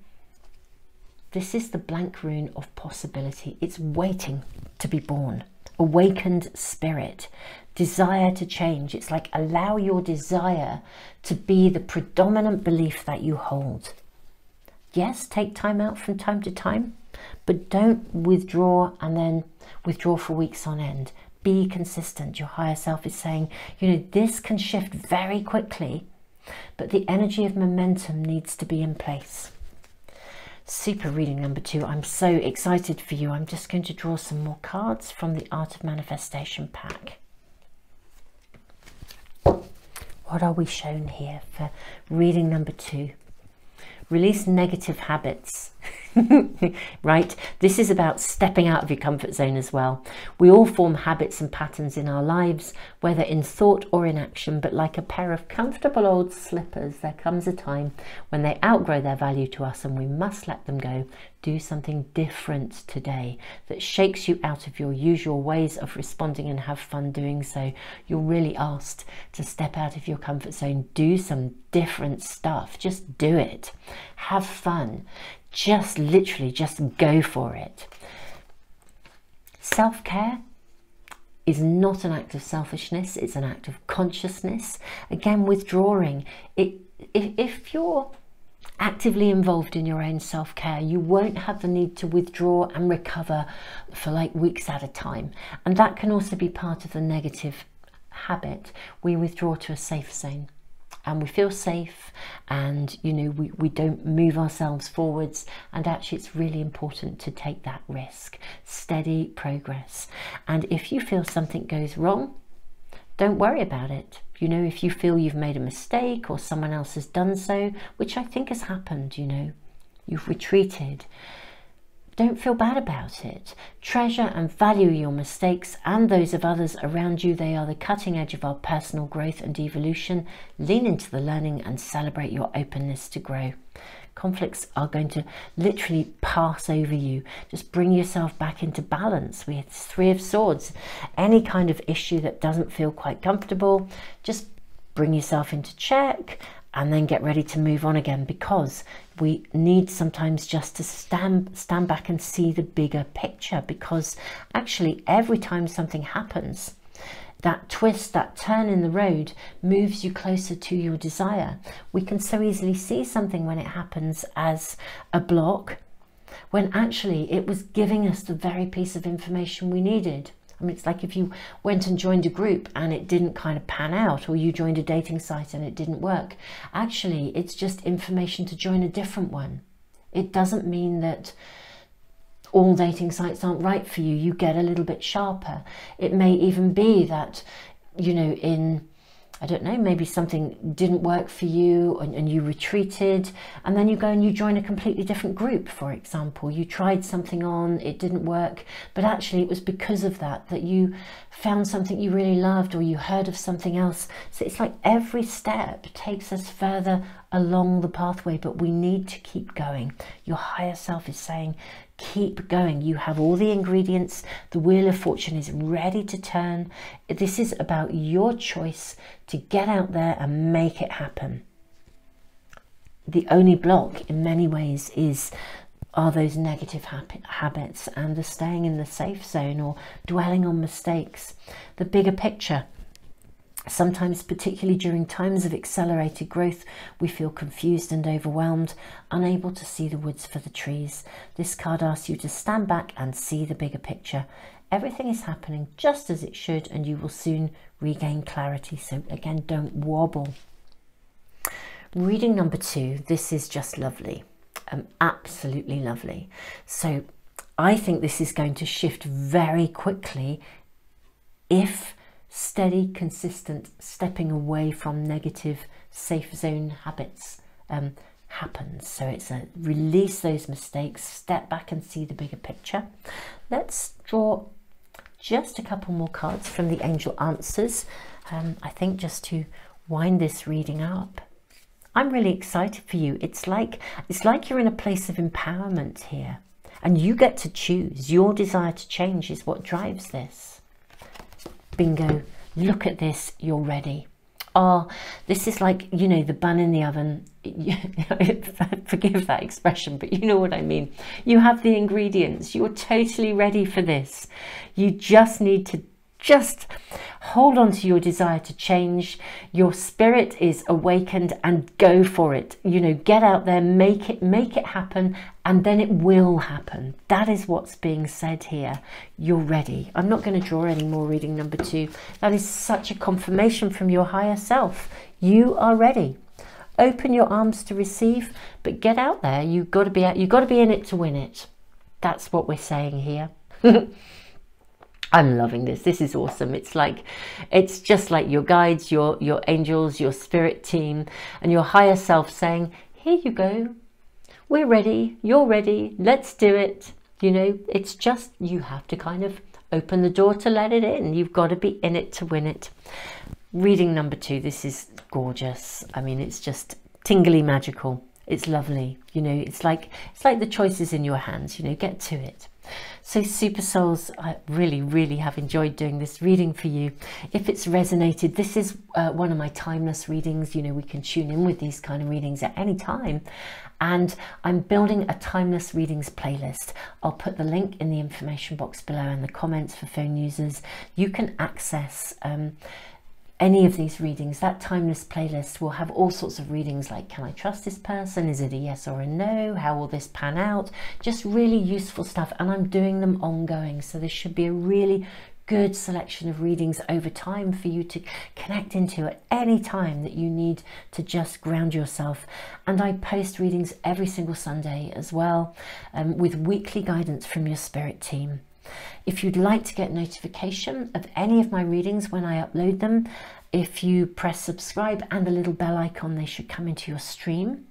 This is the blank rune of possibility. It's waiting to be born. Awakened spirit. Desire to change. It's like allow your desire to be the predominant belief that you hold. Yes, take time out from time to time, but don't withdraw and then withdraw for weeks on end. Be consistent. Your higher self is saying, you know, this can shift very quickly, but the energy of momentum needs to be in place. Super reading number 2. I'm so excited for you. I'm just going to draw some more cards from the Art of Manifestation pack. What are we shown here for reading number 2? Release negative habits. Right? This is about stepping out of your comfort zone as well. We all form habits and patterns in our lives, whether in thought or in action, but like a pair of comfortable old slippers, there comes a time when they outgrow their value to us and we must let them go. Do something different today that shakes you out of your usual ways of responding and have fun doing so. You're really asked to step out of your comfort zone. Do some different stuff. Just do it. Have fun. Just literally just go for it. Self-care is not an act of selfishness. It's an act of consciousness. Again, withdrawing. If you're actively involved in your own self-care, you won't have the need to withdraw and recover for like weeks at a time. And that can also be part of the negative habit. We withdraw to a safe zone and we feel safe, and you know, we don't move ourselves forwards, and actually it's really important to take that risk. Steady progress. And if you feel something goes wrong, don't worry about it. You know, if you feel you've made a mistake or someone else has done so, which I think has happened, you know, you've retreated, don't feel bad about it. Treasure and value your mistakes and those of others around you. They are the cutting edge of our personal growth and evolution. Lean into the learning and celebrate your openness to grow. Conflicts are going to literally pass over you. Just bring yourself back into balance. We have 3 of Swords. Any kind of issue that doesn't feel quite comfortable, just bring yourself into check and then get ready to move on again, because we need sometimes just to stand back and see the bigger picture, because actually every time something happens, that twist, that turn in the road moves you closer to your desire. We can so easily see something when it happens as a block, when actually it was giving us the very piece of information we needed. I mean, it's like if you went and joined a group and it didn't kind of pan out, or you joined a dating site and it didn't work. Actually, it's just information to join a different one. It doesn't mean that all dating sites aren't right for you. You get a little bit sharper. It may even be that, you know, I don't know, maybe something didn't work for you and you retreated, and then you go and you join a completely different group, for example. You tried something on, it didn't work, but actually it was because of that you found something you really loved, or you heard of something else. So it's like every step takes us further along the pathway, but we need to keep going. Your higher self is saying, keep going. You have all the ingredients. The wheel of fortune is ready to turn. This is about your choice to get out there and make it happen. The only block in many ways are those negative habits and the staying in the safe zone or dwelling on mistakes. The bigger picture. Sometimes, particularly during times of accelerated growth, we feel confused and overwhelmed, unable to see the woods for the trees. This card asks you to stand back and see the bigger picture. Everything is happening just as it should, and you will soon regain clarity. So again, don't wobble. Reading number 2, this is just lovely. Absolutely lovely. So I think this is going to shift very quickly if steady, consistent stepping away from negative safe zone habits happens. So it's a release those mistakes, step back and see the bigger picture. Let's draw just a couple more cards from the angel answers. I think just to wind this reading up. I'm really excited for you. It's like you're in a place of empowerment here, and you get to choose. Your desire to change is what drives this. Bingo. Look at this. You're ready. Oh, this is like, you know, the bun in the oven. Forgive that expression, but you know what I mean. You have the ingredients. You're totally ready for this. You just need to hold on to your desire to change. Your spirit is awakened, and go for it. You know, get out there, make it happen, and then it will happen. That is what's being said here. You're ready. I'm not going to draw any more reading number 2. That is such a confirmation from your higher self. You are ready. Open your arms to receive, but get out there. You've got to be in it to win it. That's what we're saying here. I'm loving this. This is awesome. It's just like your guides, your angels, your spirit team, and your higher self saying, here you go. We're ready. You're ready. Let's do it. You know, it's just, you have to kind of open the door to let it in. You've got to be in it to win it. Reading number 2. This is gorgeous. I mean, it's just tingly magical. It's lovely. You know, it's like the choices in your hands. You know, get to it. So Super Souls, I really have enjoyed doing this reading for you. If it's resonated, this is one of my timeless readings. You know, we can tune in with these kind of readings at any time. And I'm building a timeless readings playlist. I'll put the link in the information box below and the comments for phone users. You can access any of these readings. That timeless playlist will have all sorts of readings like, can I trust this person? Is it a yes or a no? How will this pan out? Just really useful stuff. And I'm doing them ongoing. So there should be a really good selection of readings over time for you to connect into at any time that you need to just ground yourself. And I post readings every single Sunday as well, with weekly guidance from your spirit team. If you'd like to get notification of any of my readings when I upload them, if you press subscribe and the little bell icon, they should come into your stream.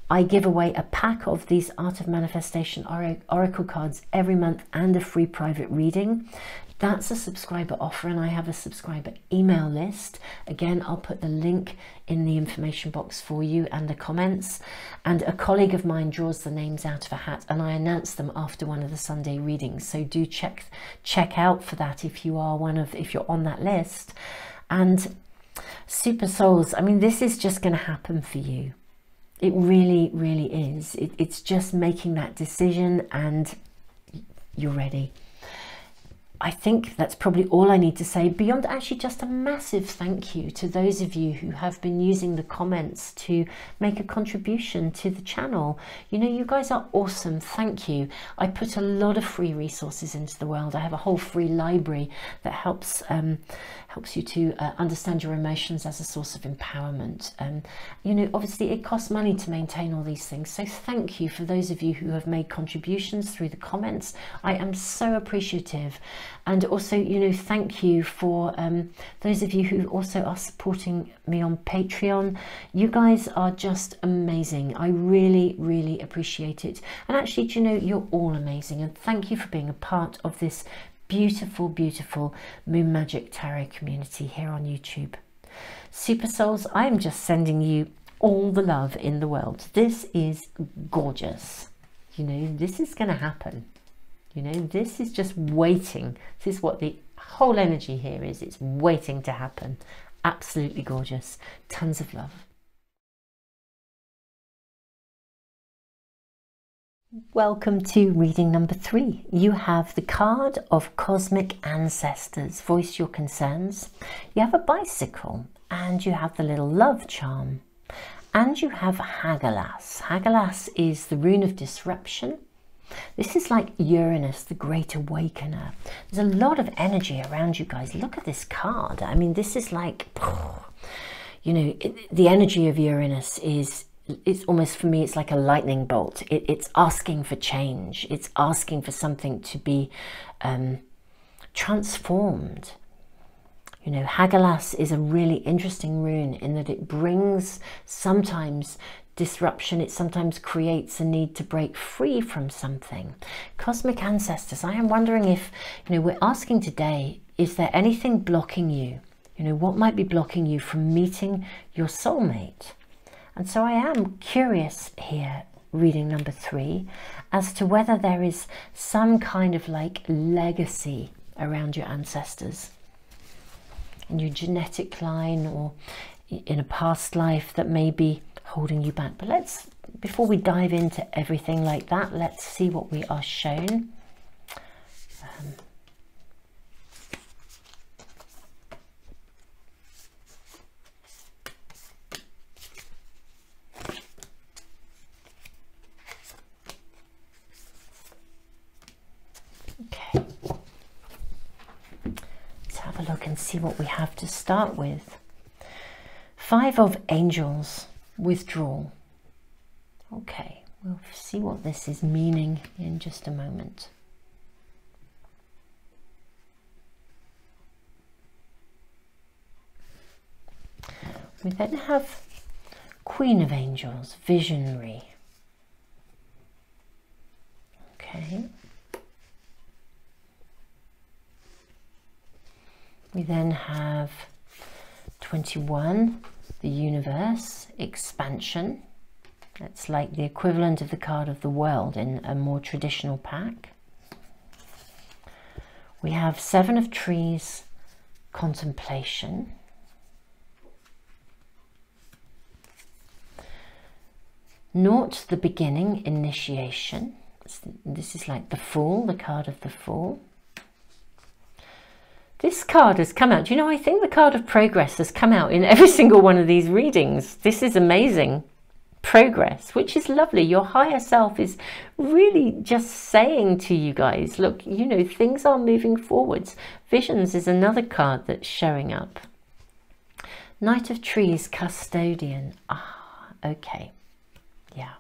I give away a pack of these Art of Manifestation Oracle cards every month and a free private reading. That's a subscriber offer, and I have a subscriber email list. Again, I'll put the link in the information box for you and the comments. And a colleague of mine draws the names out of a hat, and I announce them after one of the Sunday readings. So do check out for that if you're on that list. And Super Souls, I mean, this is just going to happen for you. It really is. It's just making that decision, and you're ready. I think that's probably all I need to say, beyond actually just a massive thank you to those of you who have been using the comments to make a contribution to the channel. You know, you guys are awesome. Thank you. I put a lot of free resources into the world. I have a whole free library that helps you to understand your emotions as a source of empowerment. You know, obviously it costs money to maintain all these things. So thank you for those of you who have made contributions through the comments. I am so appreciative. And also, you know, thank you for those of you who also are supporting me on Patreon. You guys are just amazing. I really appreciate it. And actually, do you know, you're all amazing. And thank you for being a part of this beautiful Moon Magic Tarot community here on YouTube. Super Souls, I am just sending you all the love in the world. This is gorgeous. You know, this is going to happen. You know, this is just waiting. This is what the whole energy here is. It's waiting to happen. Absolutely gorgeous. Tons of love. Welcome to reading number 3. You have the card of Cosmic Ancestors. Voice your concerns. You have a bicycle, and you have the little love charm. And you have Hagalaz. Hagalaz is the rune of disruption. This is like Uranus, the Great Awakener. There's a lot of energy around you guys. Look at this card. I mean, this is like, you know, the energy of Uranus is, it's almost, for me, it's like a lightning bolt. It's asking for change. It's asking for something to be transformed. You know, Hagalaz is a really interesting rune in that it brings sometimes disruption. It sometimes creates a need to break free from something. Cosmic Ancestors, I am wondering if, you know, we're asking today, is there anything blocking you? You know, what might be blocking you from meeting your soulmate? And so I am curious here, reading number 3, as to whether there is some kind of like legacy around your ancestors in your genetic line or in a past life that may be holding you back. But let's, before we dive into everything like that, let's see what we are shown. Okay, let's have a look and see what we have to start with. 5 of Angels, withdrawal. Okay, we'll see what this is meaning in just a moment. We then have Queen of Angels, visionary. Okay. We then have 21, the universe, expansion. That's like the equivalent of the card of the world in a more traditional pack. We have 7 of trees, contemplation. Naught, the beginning, initiation. This is like the Fool, the card of the Fool. This card has come out. Do you know, I think the card of progress has come out in every single one of these readings. This is amazing. Progress, which is lovely. Your higher self is really just saying to you guys, look, you know, things are moving forwards. Visions is another card that's showing up. Knight of Trees, custodian. Ah, okay. Yeah.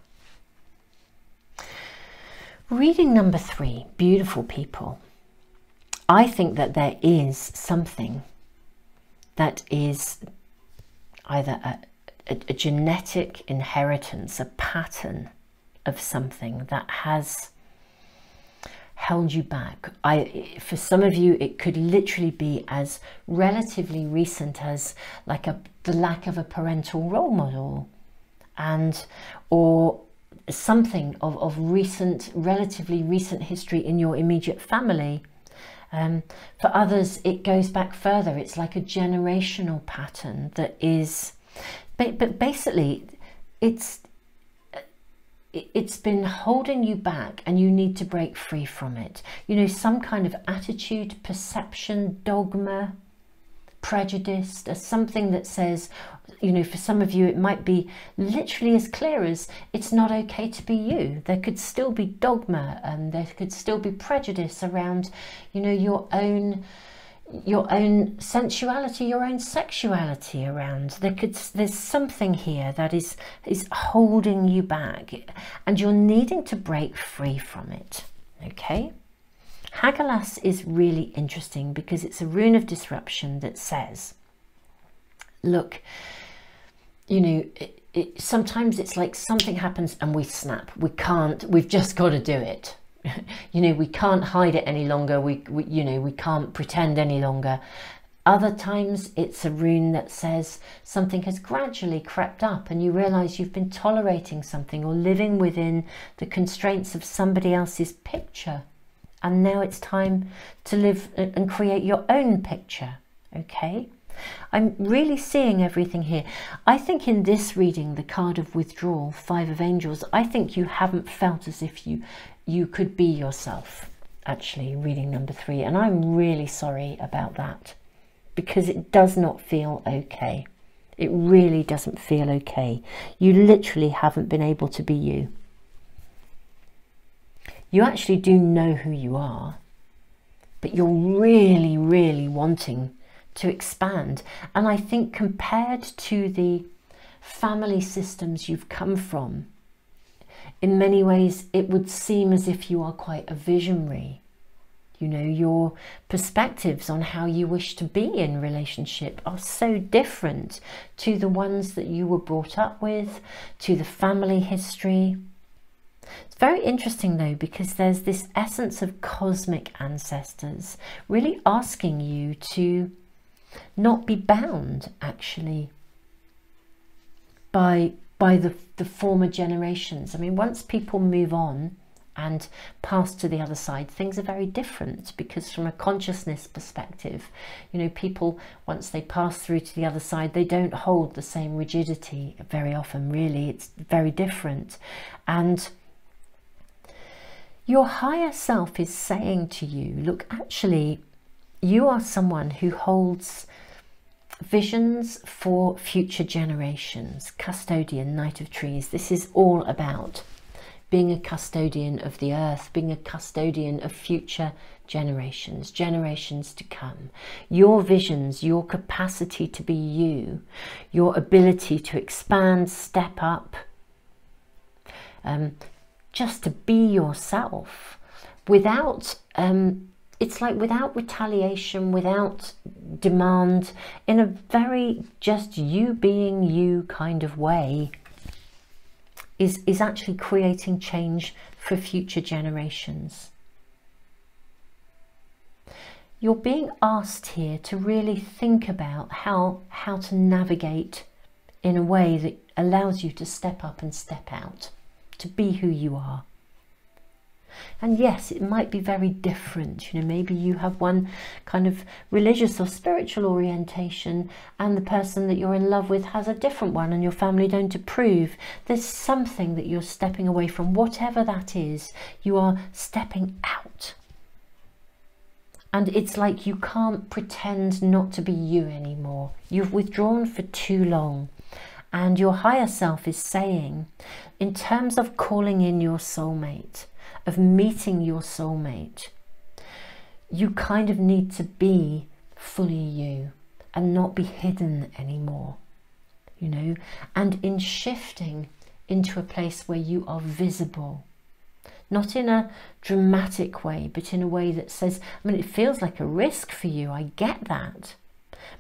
Reading number 3, beautiful people. I think that there is something that is either a genetic inheritance, a pattern of something that has held you back. For some of you, it could literally be as relatively recent as like the lack of a parental role model, or something of recent, relatively recent history in your immediate family. For others, it goes back further. It's like a generational pattern that is, but basically it's been holding you back and you need to break free from it. You know, some kind of attitude, perception, dogma, prejudice, something that says, you know, for some of you it might be literally as clear as it's not okay to be you. There could still be dogma and there could still be prejudice around, you know, your own sensuality, your own sexuality around. There's something here that is holding you back and you're needing to break free from it. Okay. Hagalaz is really interesting because it's a rune of disruption that says, look, you know, sometimes it's like something happens and we snap. We've just got to do it. You know, we can't hide it any longer. You know, we can't pretend any longer. Other times it's a rune that says something has gradually crept up and you realize you've been tolerating something or living within the constraints of somebody else's picture. And now it's time to live and create your own picture. Okay. I'm really seeing everything here. I think in this reading, the card of withdrawal, 5 of Angels, I think you haven't felt as if you could be yourself, actually, reading number 3. And I'm really sorry about that because it does not feel okay. It really doesn't feel okay. You literally haven't been able to be you. You actually do know who you are, but you're really, really wanting to expand. And I think compared to the family systems you've come from, in many ways, it would seem as if you are quite a visionary. You know, your perspectives on how you wish to be in relationship are so different to the ones that you were brought up with, to the family history. It's very interesting though, because there's this essence of cosmic ancestors really asking you to not be bound actually by by the former generations. I mean, once people move on and pass to the other side, things are very different, because from a consciousness perspective, you know, people, once they pass through to the other side, they don't hold the same rigidity very often, really. It's very different. And your higher self is saying to you, look, actually, you are someone who holds visions for future generations. Custodian, Knight of Trees. This is all about being a custodian of the earth, being a custodian of future generations, generations to come. Your visions, your capacity to be you, your ability to expand, step up, just to be yourself without, it's like without retaliation, without demand, in a very just you being you kind of way, is actually creating change for future generations. You're being asked here to really think about how to navigate in a way that allows you to step up and step out, to be who you are. And yes, it might be very different. You know, maybe you have one kind of religious or spiritual orientation and the person that you're in love with has a different one and your family don't approve. There's something that you're stepping away from. Whatever that is, you are stepping out. And it's like you can't pretend not to be you anymore. You've withdrawn for too long. And your higher self is saying, in terms of calling in your soulmate, of meeting your soulmate, you kind of need to be fully you and not be hidden anymore, you know, and in shifting into a place where you are visible, not in a dramatic way, but in a way that says, I mean, it feels like a risk for you, I get that,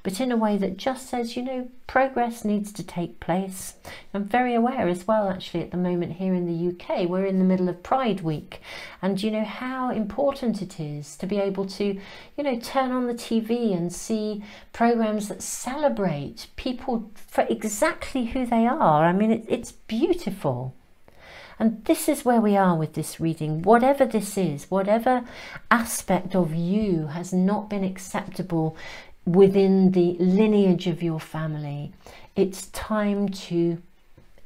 but in a way that just says, you know, progress needs to take place. I'm very aware as well, actually, at the moment here in the UK, we're in the middle of Pride Week, and you know how important it is to be able to, you know, turn on the TV and see programs that celebrate people for exactly who they are. I mean, it's beautiful. And this is where we are with this reading. Whatever this is, whatever aspect of you has not been acceptable within the lineage of your family, it's time to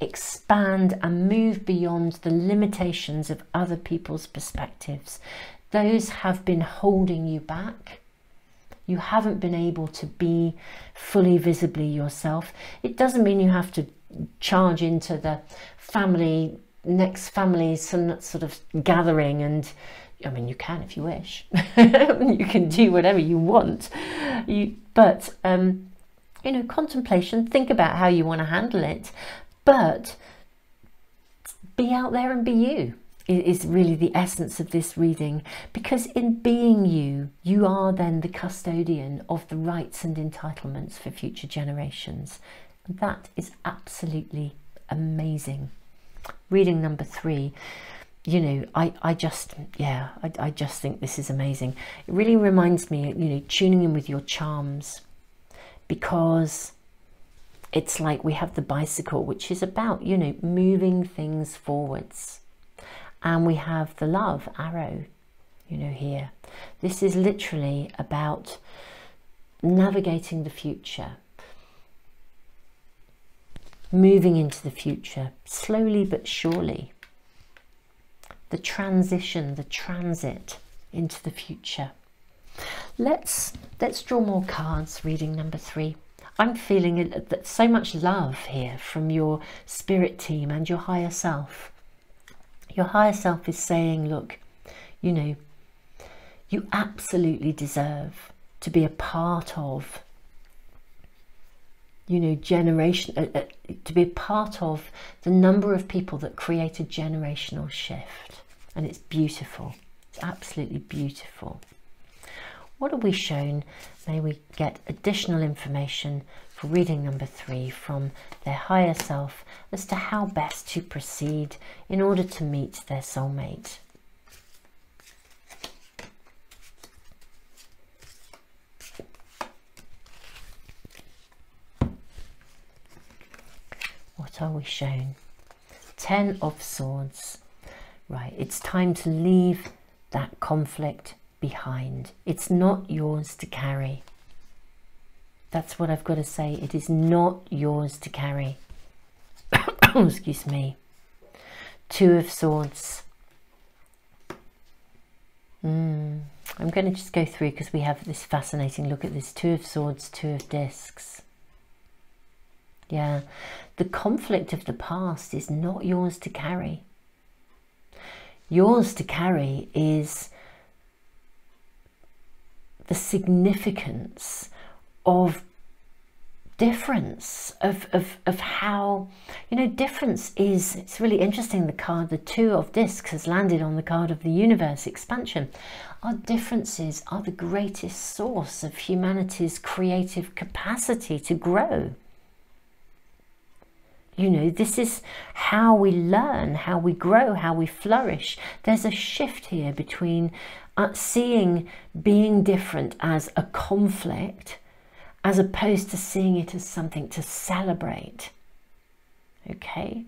expand and move beyond the limitations of other people's perspectives. Those have been holding you back. You haven't been able to be fully visibly yourself. It doesn't mean you have to charge into the next family's sort of gathering, and I mean, you can if you wish. You can do whatever you want. But you know, contemplation, think about how you want to handle it, but be out there and be you is really the essence of this reading, because in being you, you are then the custodian of the rights and entitlements for future generations. And that is absolutely amazing. Reading number 3. You know, I just think this is amazing. It really reminds me, you know, tuning in with your charms, because it's like we have the bicycle, which is about, you know, moving things forwards, and we have the love arrow, you know, here. This is literally about navigating the future, moving into the future slowly but surely. The transition, the transit into the future. Let's draw more cards, reading number 3. I'm feeling that so much love here from your spirit team and your higher self. Your higher self is saying, look, you know, you absolutely deserve to be a part of, you know, to be a part of the number of people that create a generational shift. And it's beautiful. It's absolutely beautiful. What are we shown? May we get additional information for reading number 3 from their higher self as to how best to proceed in order to meet their soulmate. What What are we shown? 10 of Swords. Right, it's time to leave that conflict behind. It's not yours to carry. That's what I've got to say. It is not yours to carry. Excuse me. 2 of Swords. I'm going to just go through because we have this fascinating look at this. 2 of Swords, 2 of Discs. Yeah, the conflict of the past is not yours to carry. Yours to carry is the significance of difference, of how, you know, difference is, it's really interesting, the card, the 2 of Discs has landed on the card of the universe, expansion. Our differences are the greatest source of humanity's creative capacity to grow. You know, this is how we learn, how we grow, how we flourish. There's a shift here between seeing being different as a conflict as opposed to seeing it as something to celebrate. Okay?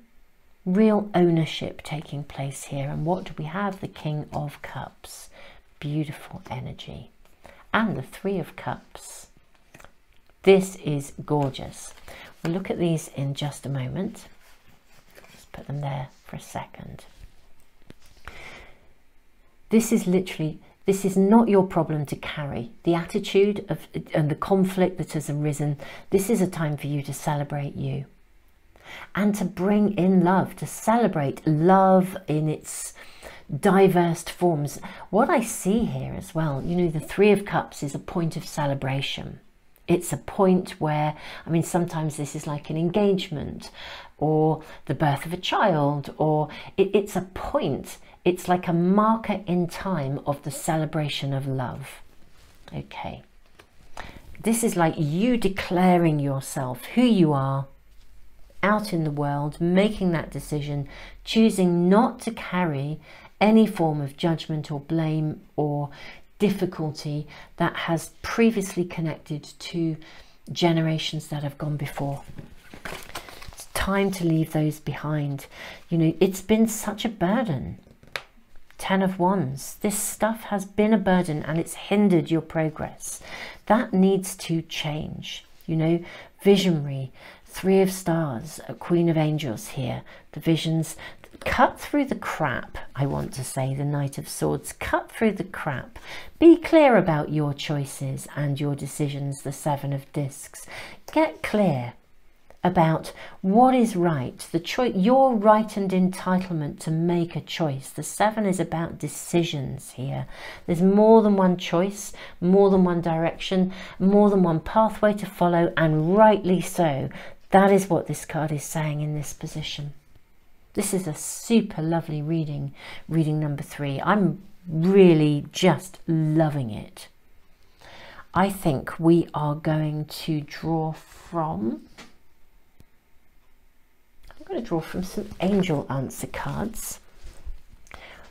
Real ownership taking place here. And what do we have? The King of Cups. Beautiful energy. And the 3 of Cups. This is gorgeous. We'll look at these in just a moment. Let's put them there for a second. This is literally, this is not your problem to carry. The attitude of and the conflict that has arisen, this is a time for you to celebrate you. And to bring in love, to celebrate love in its diverse forms. What I see here as well, you know, the 3 of Cups is a point of celebration. It's a point where, I mean, sometimes this is like an engagement or the birth of a child, or it's a point. It's like a marker in time of the celebration of love. Okay. This is like you declaring yourself, who you are, out in the world, making that decision, choosing not to carry any form of judgment or blame or difficulty that has previously connected to generations that have gone before. It's time to leave those behind. You know, it's been such a burden. 10 of Wands. This stuff has been a burden and it's hindered your progress. That needs to change. You know, visionary, 3 of Stars, a Queen of Angels here. The visions, cut through the crap, I want to say, the Knight of Swords. Cut through the crap. Be clear about your choices and your decisions, the 7 of Discs. Get clear about what is right, the choice, your right and entitlement to make a choice. The 7 is about decisions here. There's more than one choice, more than one direction, more than one pathway to follow, and rightly so. That is what this card is saying in this position. This is a super lovely reading, reading number 3. I'm really just loving it. I think we are going to draw from, I'm going to draw from some angel answer cards.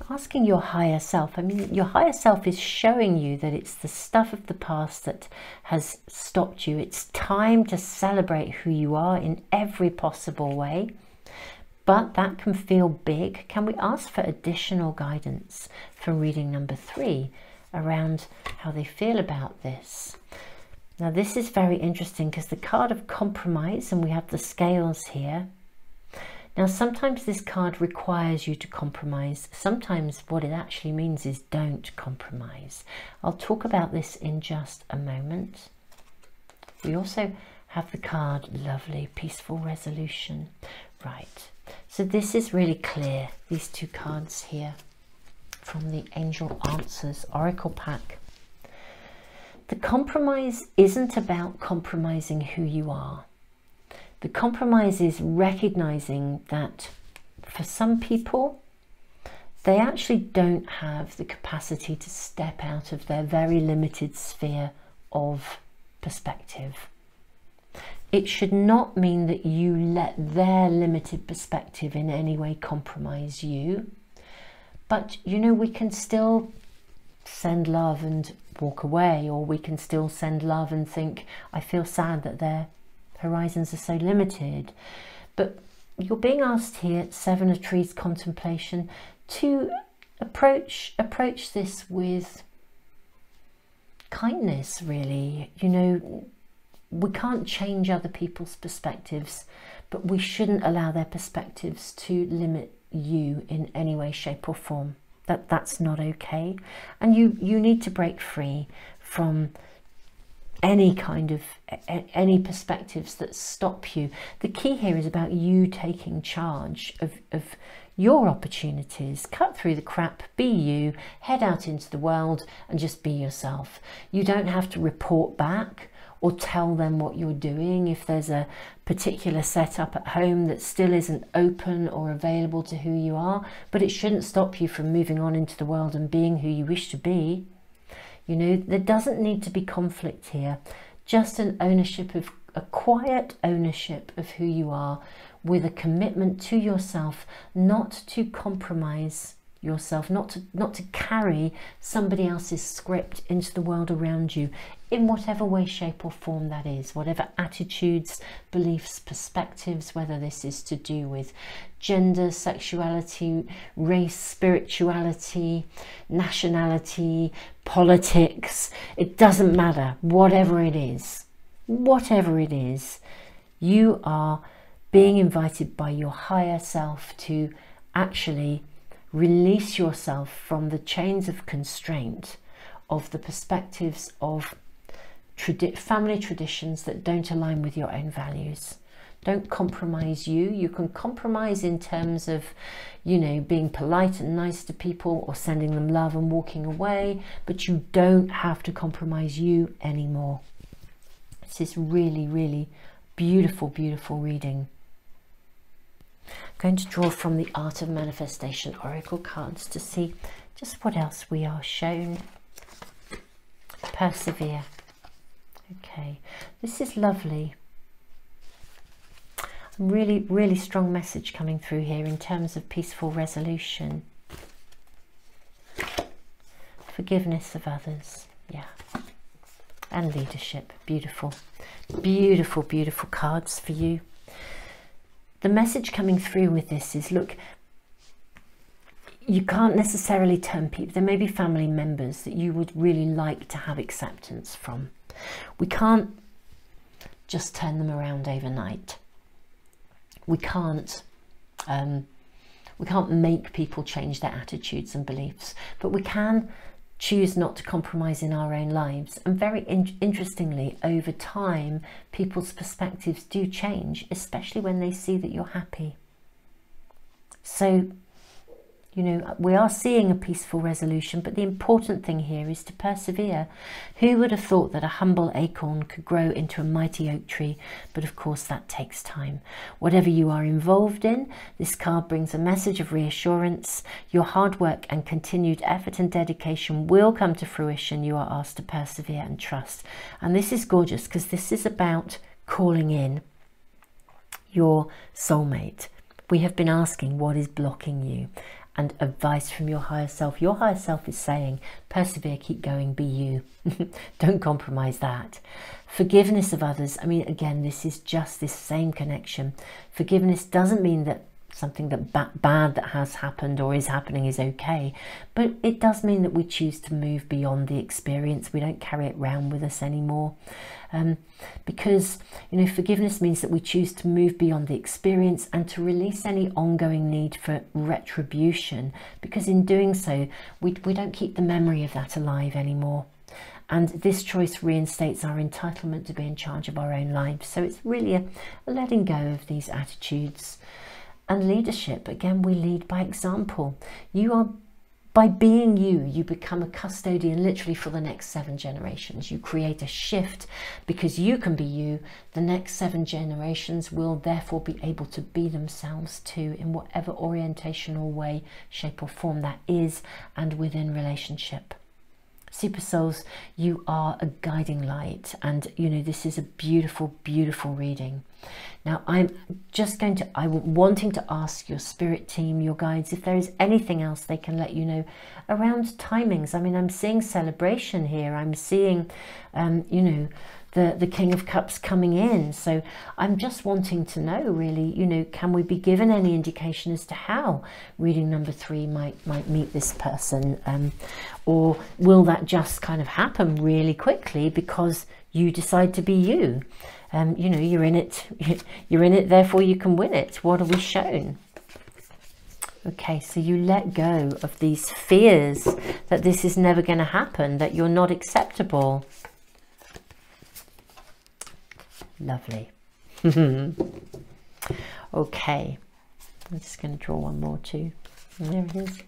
Asking your higher self. I mean, your higher self is showing you that it's the stuff of the past that has stopped you. It's time to celebrate who you are in every possible way. But that can feel big. Can we ask for additional guidance for reading number 3 around how they feel about this? Now, this is very interesting because the card of compromise, and we have the scales here. Now, sometimes this card requires you to compromise. Sometimes what it actually means is don't compromise. I'll talk about this in just a moment. We also have the card, lovely, peaceful resolution. Right. So this is really clear, these 2 cards here from the Angel Answers Oracle pack. The compromise isn't about compromising who you are. The compromise is recognizing that for some people, they actually don't have the capacity to step out of their very limited sphere of perspective. It should not mean that you let their limited perspective in any way compromise you. But, you know, we can still send love and walk away, or we can still send love and think, I feel sad that their horizons are so limited. But you're being asked here, Seven of Trees contemplation, to approach this with kindness, really. You know, we can't change other people's perspectives, but we shouldn't allow their perspectives to limit you in any way, shape or form. That's not okay. And you need to break free from any kind of any perspectives that stop you. The key here is about you taking charge of your opportunities. Cut through the crap, be you, head out into the world and just be yourself. You don't have to report back or tell them what you're doing if there's a particular setup at home that still isn't open or available to who you are, but it shouldn't stop you from moving on into the world and being who you wish to be. You know, there doesn't need to be conflict here, just an ownership of, a quiet ownership of who you are, with a commitment to yourself, not to compromise yourself, not to carry somebody else's script into the world around you, in whatever way, shape or form that is, whatever attitudes, beliefs, perspectives, whether this is to do with gender, sexuality, race, spirituality, nationality, politics, it doesn't matter. Whatever it is, you are being invited by your higher self to actually release yourself from the chains of constraint of the perspectives of family traditions that don't align with your own values. Don't compromise you. You can compromise in terms of, you know, being polite and nice to people or sending them love and walking away, but you don't have to compromise you anymore. This is really, really beautiful, beautiful reading. I'm going to draw from the Art of Manifestation Oracle cards to see just what else we are shown. Persevere. Okay, this is lovely. Really, really strong message coming through here in terms of peaceful resolution. Forgiveness of others, yeah. And leadership. Beautiful. Beautiful, beautiful cards for you. The message coming through with this is, look, you can't necessarily turn people. There may be family members that you would really like to have acceptance from. We can't just turn them around overnight. We can't make people change their attitudes and beliefs, but we can choose not to compromise in our own lives. And very interestingly, over time, people's perspectives do change, especially when they see that you're happy. So, you know, we are seeing a peaceful resolution, but the important thing here is to persevere. Who would have thought that a humble acorn could grow into a mighty oak tree? But of course that takes time. Whatever you are involved in, this card brings a message of reassurance. Your hard work and continued effort and dedication will come to fruition. You are asked to persevere and trust. And this is gorgeous because this is about calling in your soulmate. We have been asking what is blocking you, and advice from your higher self. Your higher self is saying, persevere, keep going, be you. Don't compromise that. Forgiveness of others. I mean, again, this is just this same connection. Forgiveness doesn't mean that something that bad that has happened or is happening is okay, but it does mean that we choose to move beyond the experience. We don't carry it around with us anymore, because, you know, forgiveness means that we choose to move beyond the experience and to release any ongoing need for retribution, because in doing so we don't keep the memory of that alive anymore. And this choice reinstates our entitlement to be in charge of our own lives. So it's really a letting go of these attitudes. And leadership, again, we lead by example. You are, by being you, you become a custodian literally for the next 7 generations. You create a shift because you can be you. The next 7 generations will therefore be able to be themselves too, in whatever orientational way, shape or form that is, and within relationship. Super souls, you are a guiding light, and you know, this is a beautiful, beautiful reading. Now I'm wanting to ask your spirit team, your guides, if there is anything else they can let you know around timings. I mean, I'm seeing celebration here. I'm seeing, you know, the King of Cups coming in. So I'm just wanting to know, really, you know, can we be given any indication as to how reading number 3 might meet this person, or will that just kind of happen really quickly because you decide to be you? You know, you're in it, therefore you can win it. What are we shown? Okay, so you let go of these fears that this is never going to happen, that you're not acceptable. Lovely. Okay, I'm just going to draw one more too. And there it is.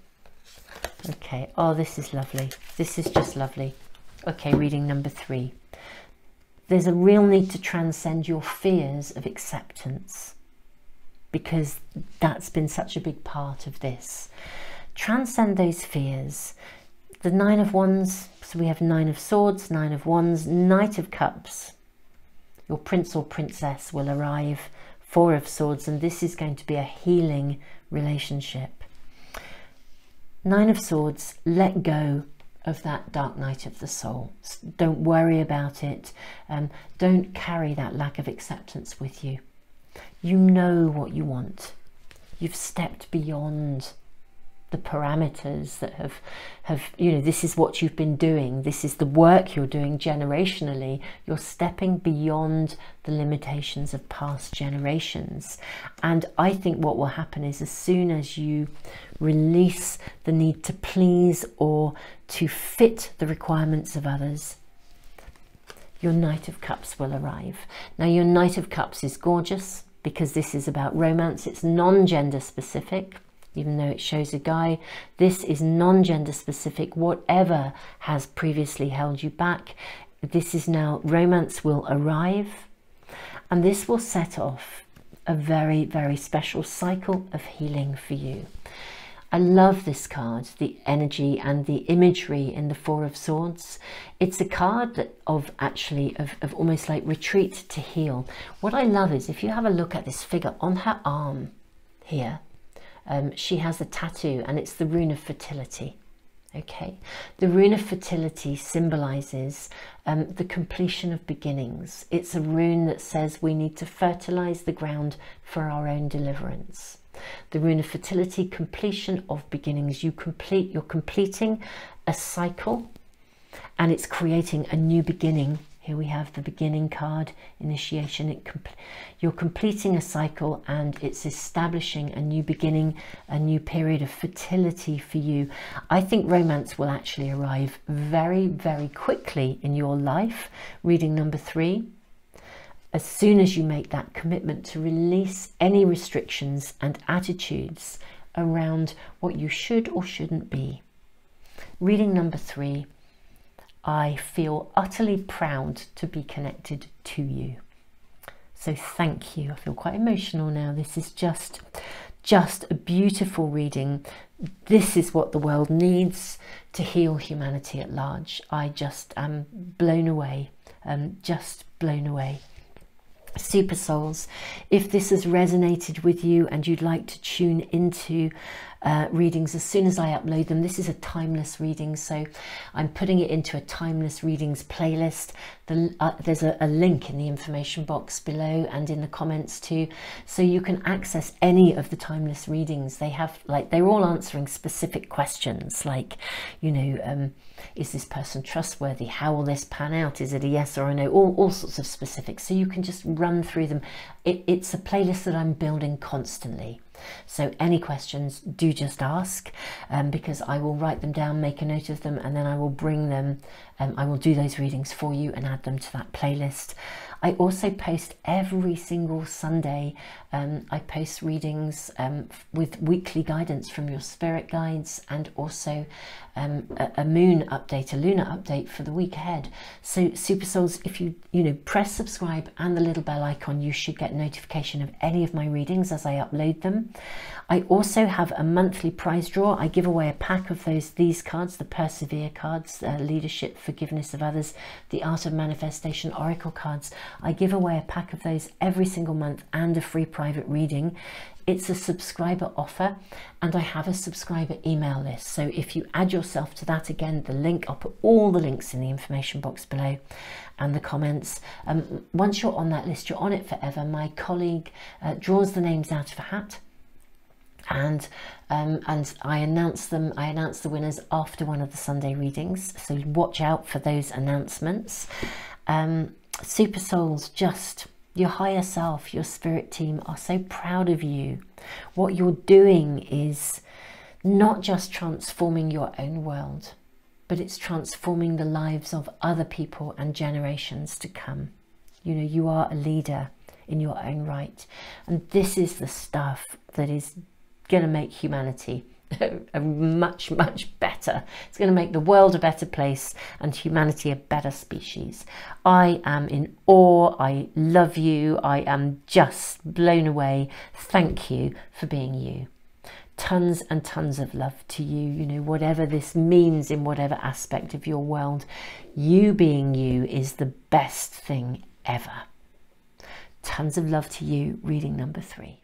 Okay, oh, this is lovely. This is just lovely. Okay, reading number 3. There's a real need to transcend your fears of acceptance, because that's been such a big part of this. Transcend those fears. The 9 of Wands, so we have 9 of Swords, 9 of Wands, Knight of Cups. Your prince or princess will arrive, 4 of Swords, and this is going to be a healing relationship. 9 of Swords, let go of that dark night of the soul. Don't worry about it. Don't carry that lack of acceptance with you. You know what you want. You've stepped beyond the parameters that have, you know, this is what you've been doing. This is the work you're doing generationally. You're stepping beyond the limitations of past generations. And I think what will happen is, as soon as you release the need to please or to fit the requirements of others, your Knight of Cups will arrive. Now, your Knight of Cups is gorgeous because this is about romance. It's non-gender specific. Even though it shows a guy, this is non-gender specific. Whatever has previously held you back, this is now, romance will arrive, and this will set off a very, very special cycle of healing for you. I love this card, the energy and the imagery in the 4 of Swords. It's a card of almost like retreat to heal. What I love is, if you have a look at this figure on her arm here, she has a tattoo, and it's the rune of fertility. Okay, the rune of fertility symbolizes the completion of beginnings. It's a rune that says we need to fertilize the ground for our own deliverance. The rune of fertility, completion of beginnings. You're completing a cycle, and it's creating a new beginning. Here we have the beginning card, initiation. You're completing a cycle, and it's establishing a new beginning, a new period of fertility for you. I think romance will actually arrive very, very quickly in your life. Reading number 3. As soon as you make that commitment to release any restrictions and attitudes around what you should or shouldn't be. Reading number 3. I feel utterly proud to be connected to you. So thank you. I feel quite emotional now. This is just a beautiful reading. This is what the world needs to heal humanity at large. I just am blown away, just blown away. Super Souls, if this has resonated with you and you'd like to tune into readings as soon as I upload them, this is a timeless reading, so I'm putting it into a timeless readings playlist. There's a link in the information box below and in the comments too, so you can access any of the timeless readings. They have, like, they're all answering specific questions, like, you know, is this person trustworthy? How will this pan out? Is it a yes or a no? All sorts of specifics, so you can just run through them. It's a playlist that I'm building constantly. So any questions, do just ask, because I will write them down, make a note of them, and then I will bring them, I will do those readings for you and add them to that playlist. I also post every single Sunday. I post readings with weekly guidance from your spirit guides, and also a moon update, a lunar update for the week ahead. So Super Souls, if you press subscribe and the little bell icon, you should get notification of any of my readings as I upload them. I also have a monthly prize draw. I give away a pack of these cards, the Persevere cards, Leadership, Forgiveness of Others, the Art of Manifestation Oracle cards. I give away a pack of those every single month, and a free private reading. It's a subscriber offer, and I have a subscriber email list. So if you add yourself to that, again, the link, I'll put all the links in the information box below and the comments. Once you're on that list, you're on it forever. My colleague draws the names out of a hat, and I announce them. I announce the winners after one of the Sunday readings, so watch out for those announcements. Super souls, just your higher self, your spirit team are so proud of you. What you're doing is not just transforming your own world, but it's transforming the lives of other people and generations to come. You know, you are a leader in your own right, and this is the stuff that is going to make humanity a much better. It's going to make the world a better place and humanity a better species. I am in awe. I love you. I am just blown away. Thank you for being you. Tons and tons of love to you. You know, whatever this means in whatever aspect of your world, you being you is the best thing ever. Tons of love to you. Reading number 3.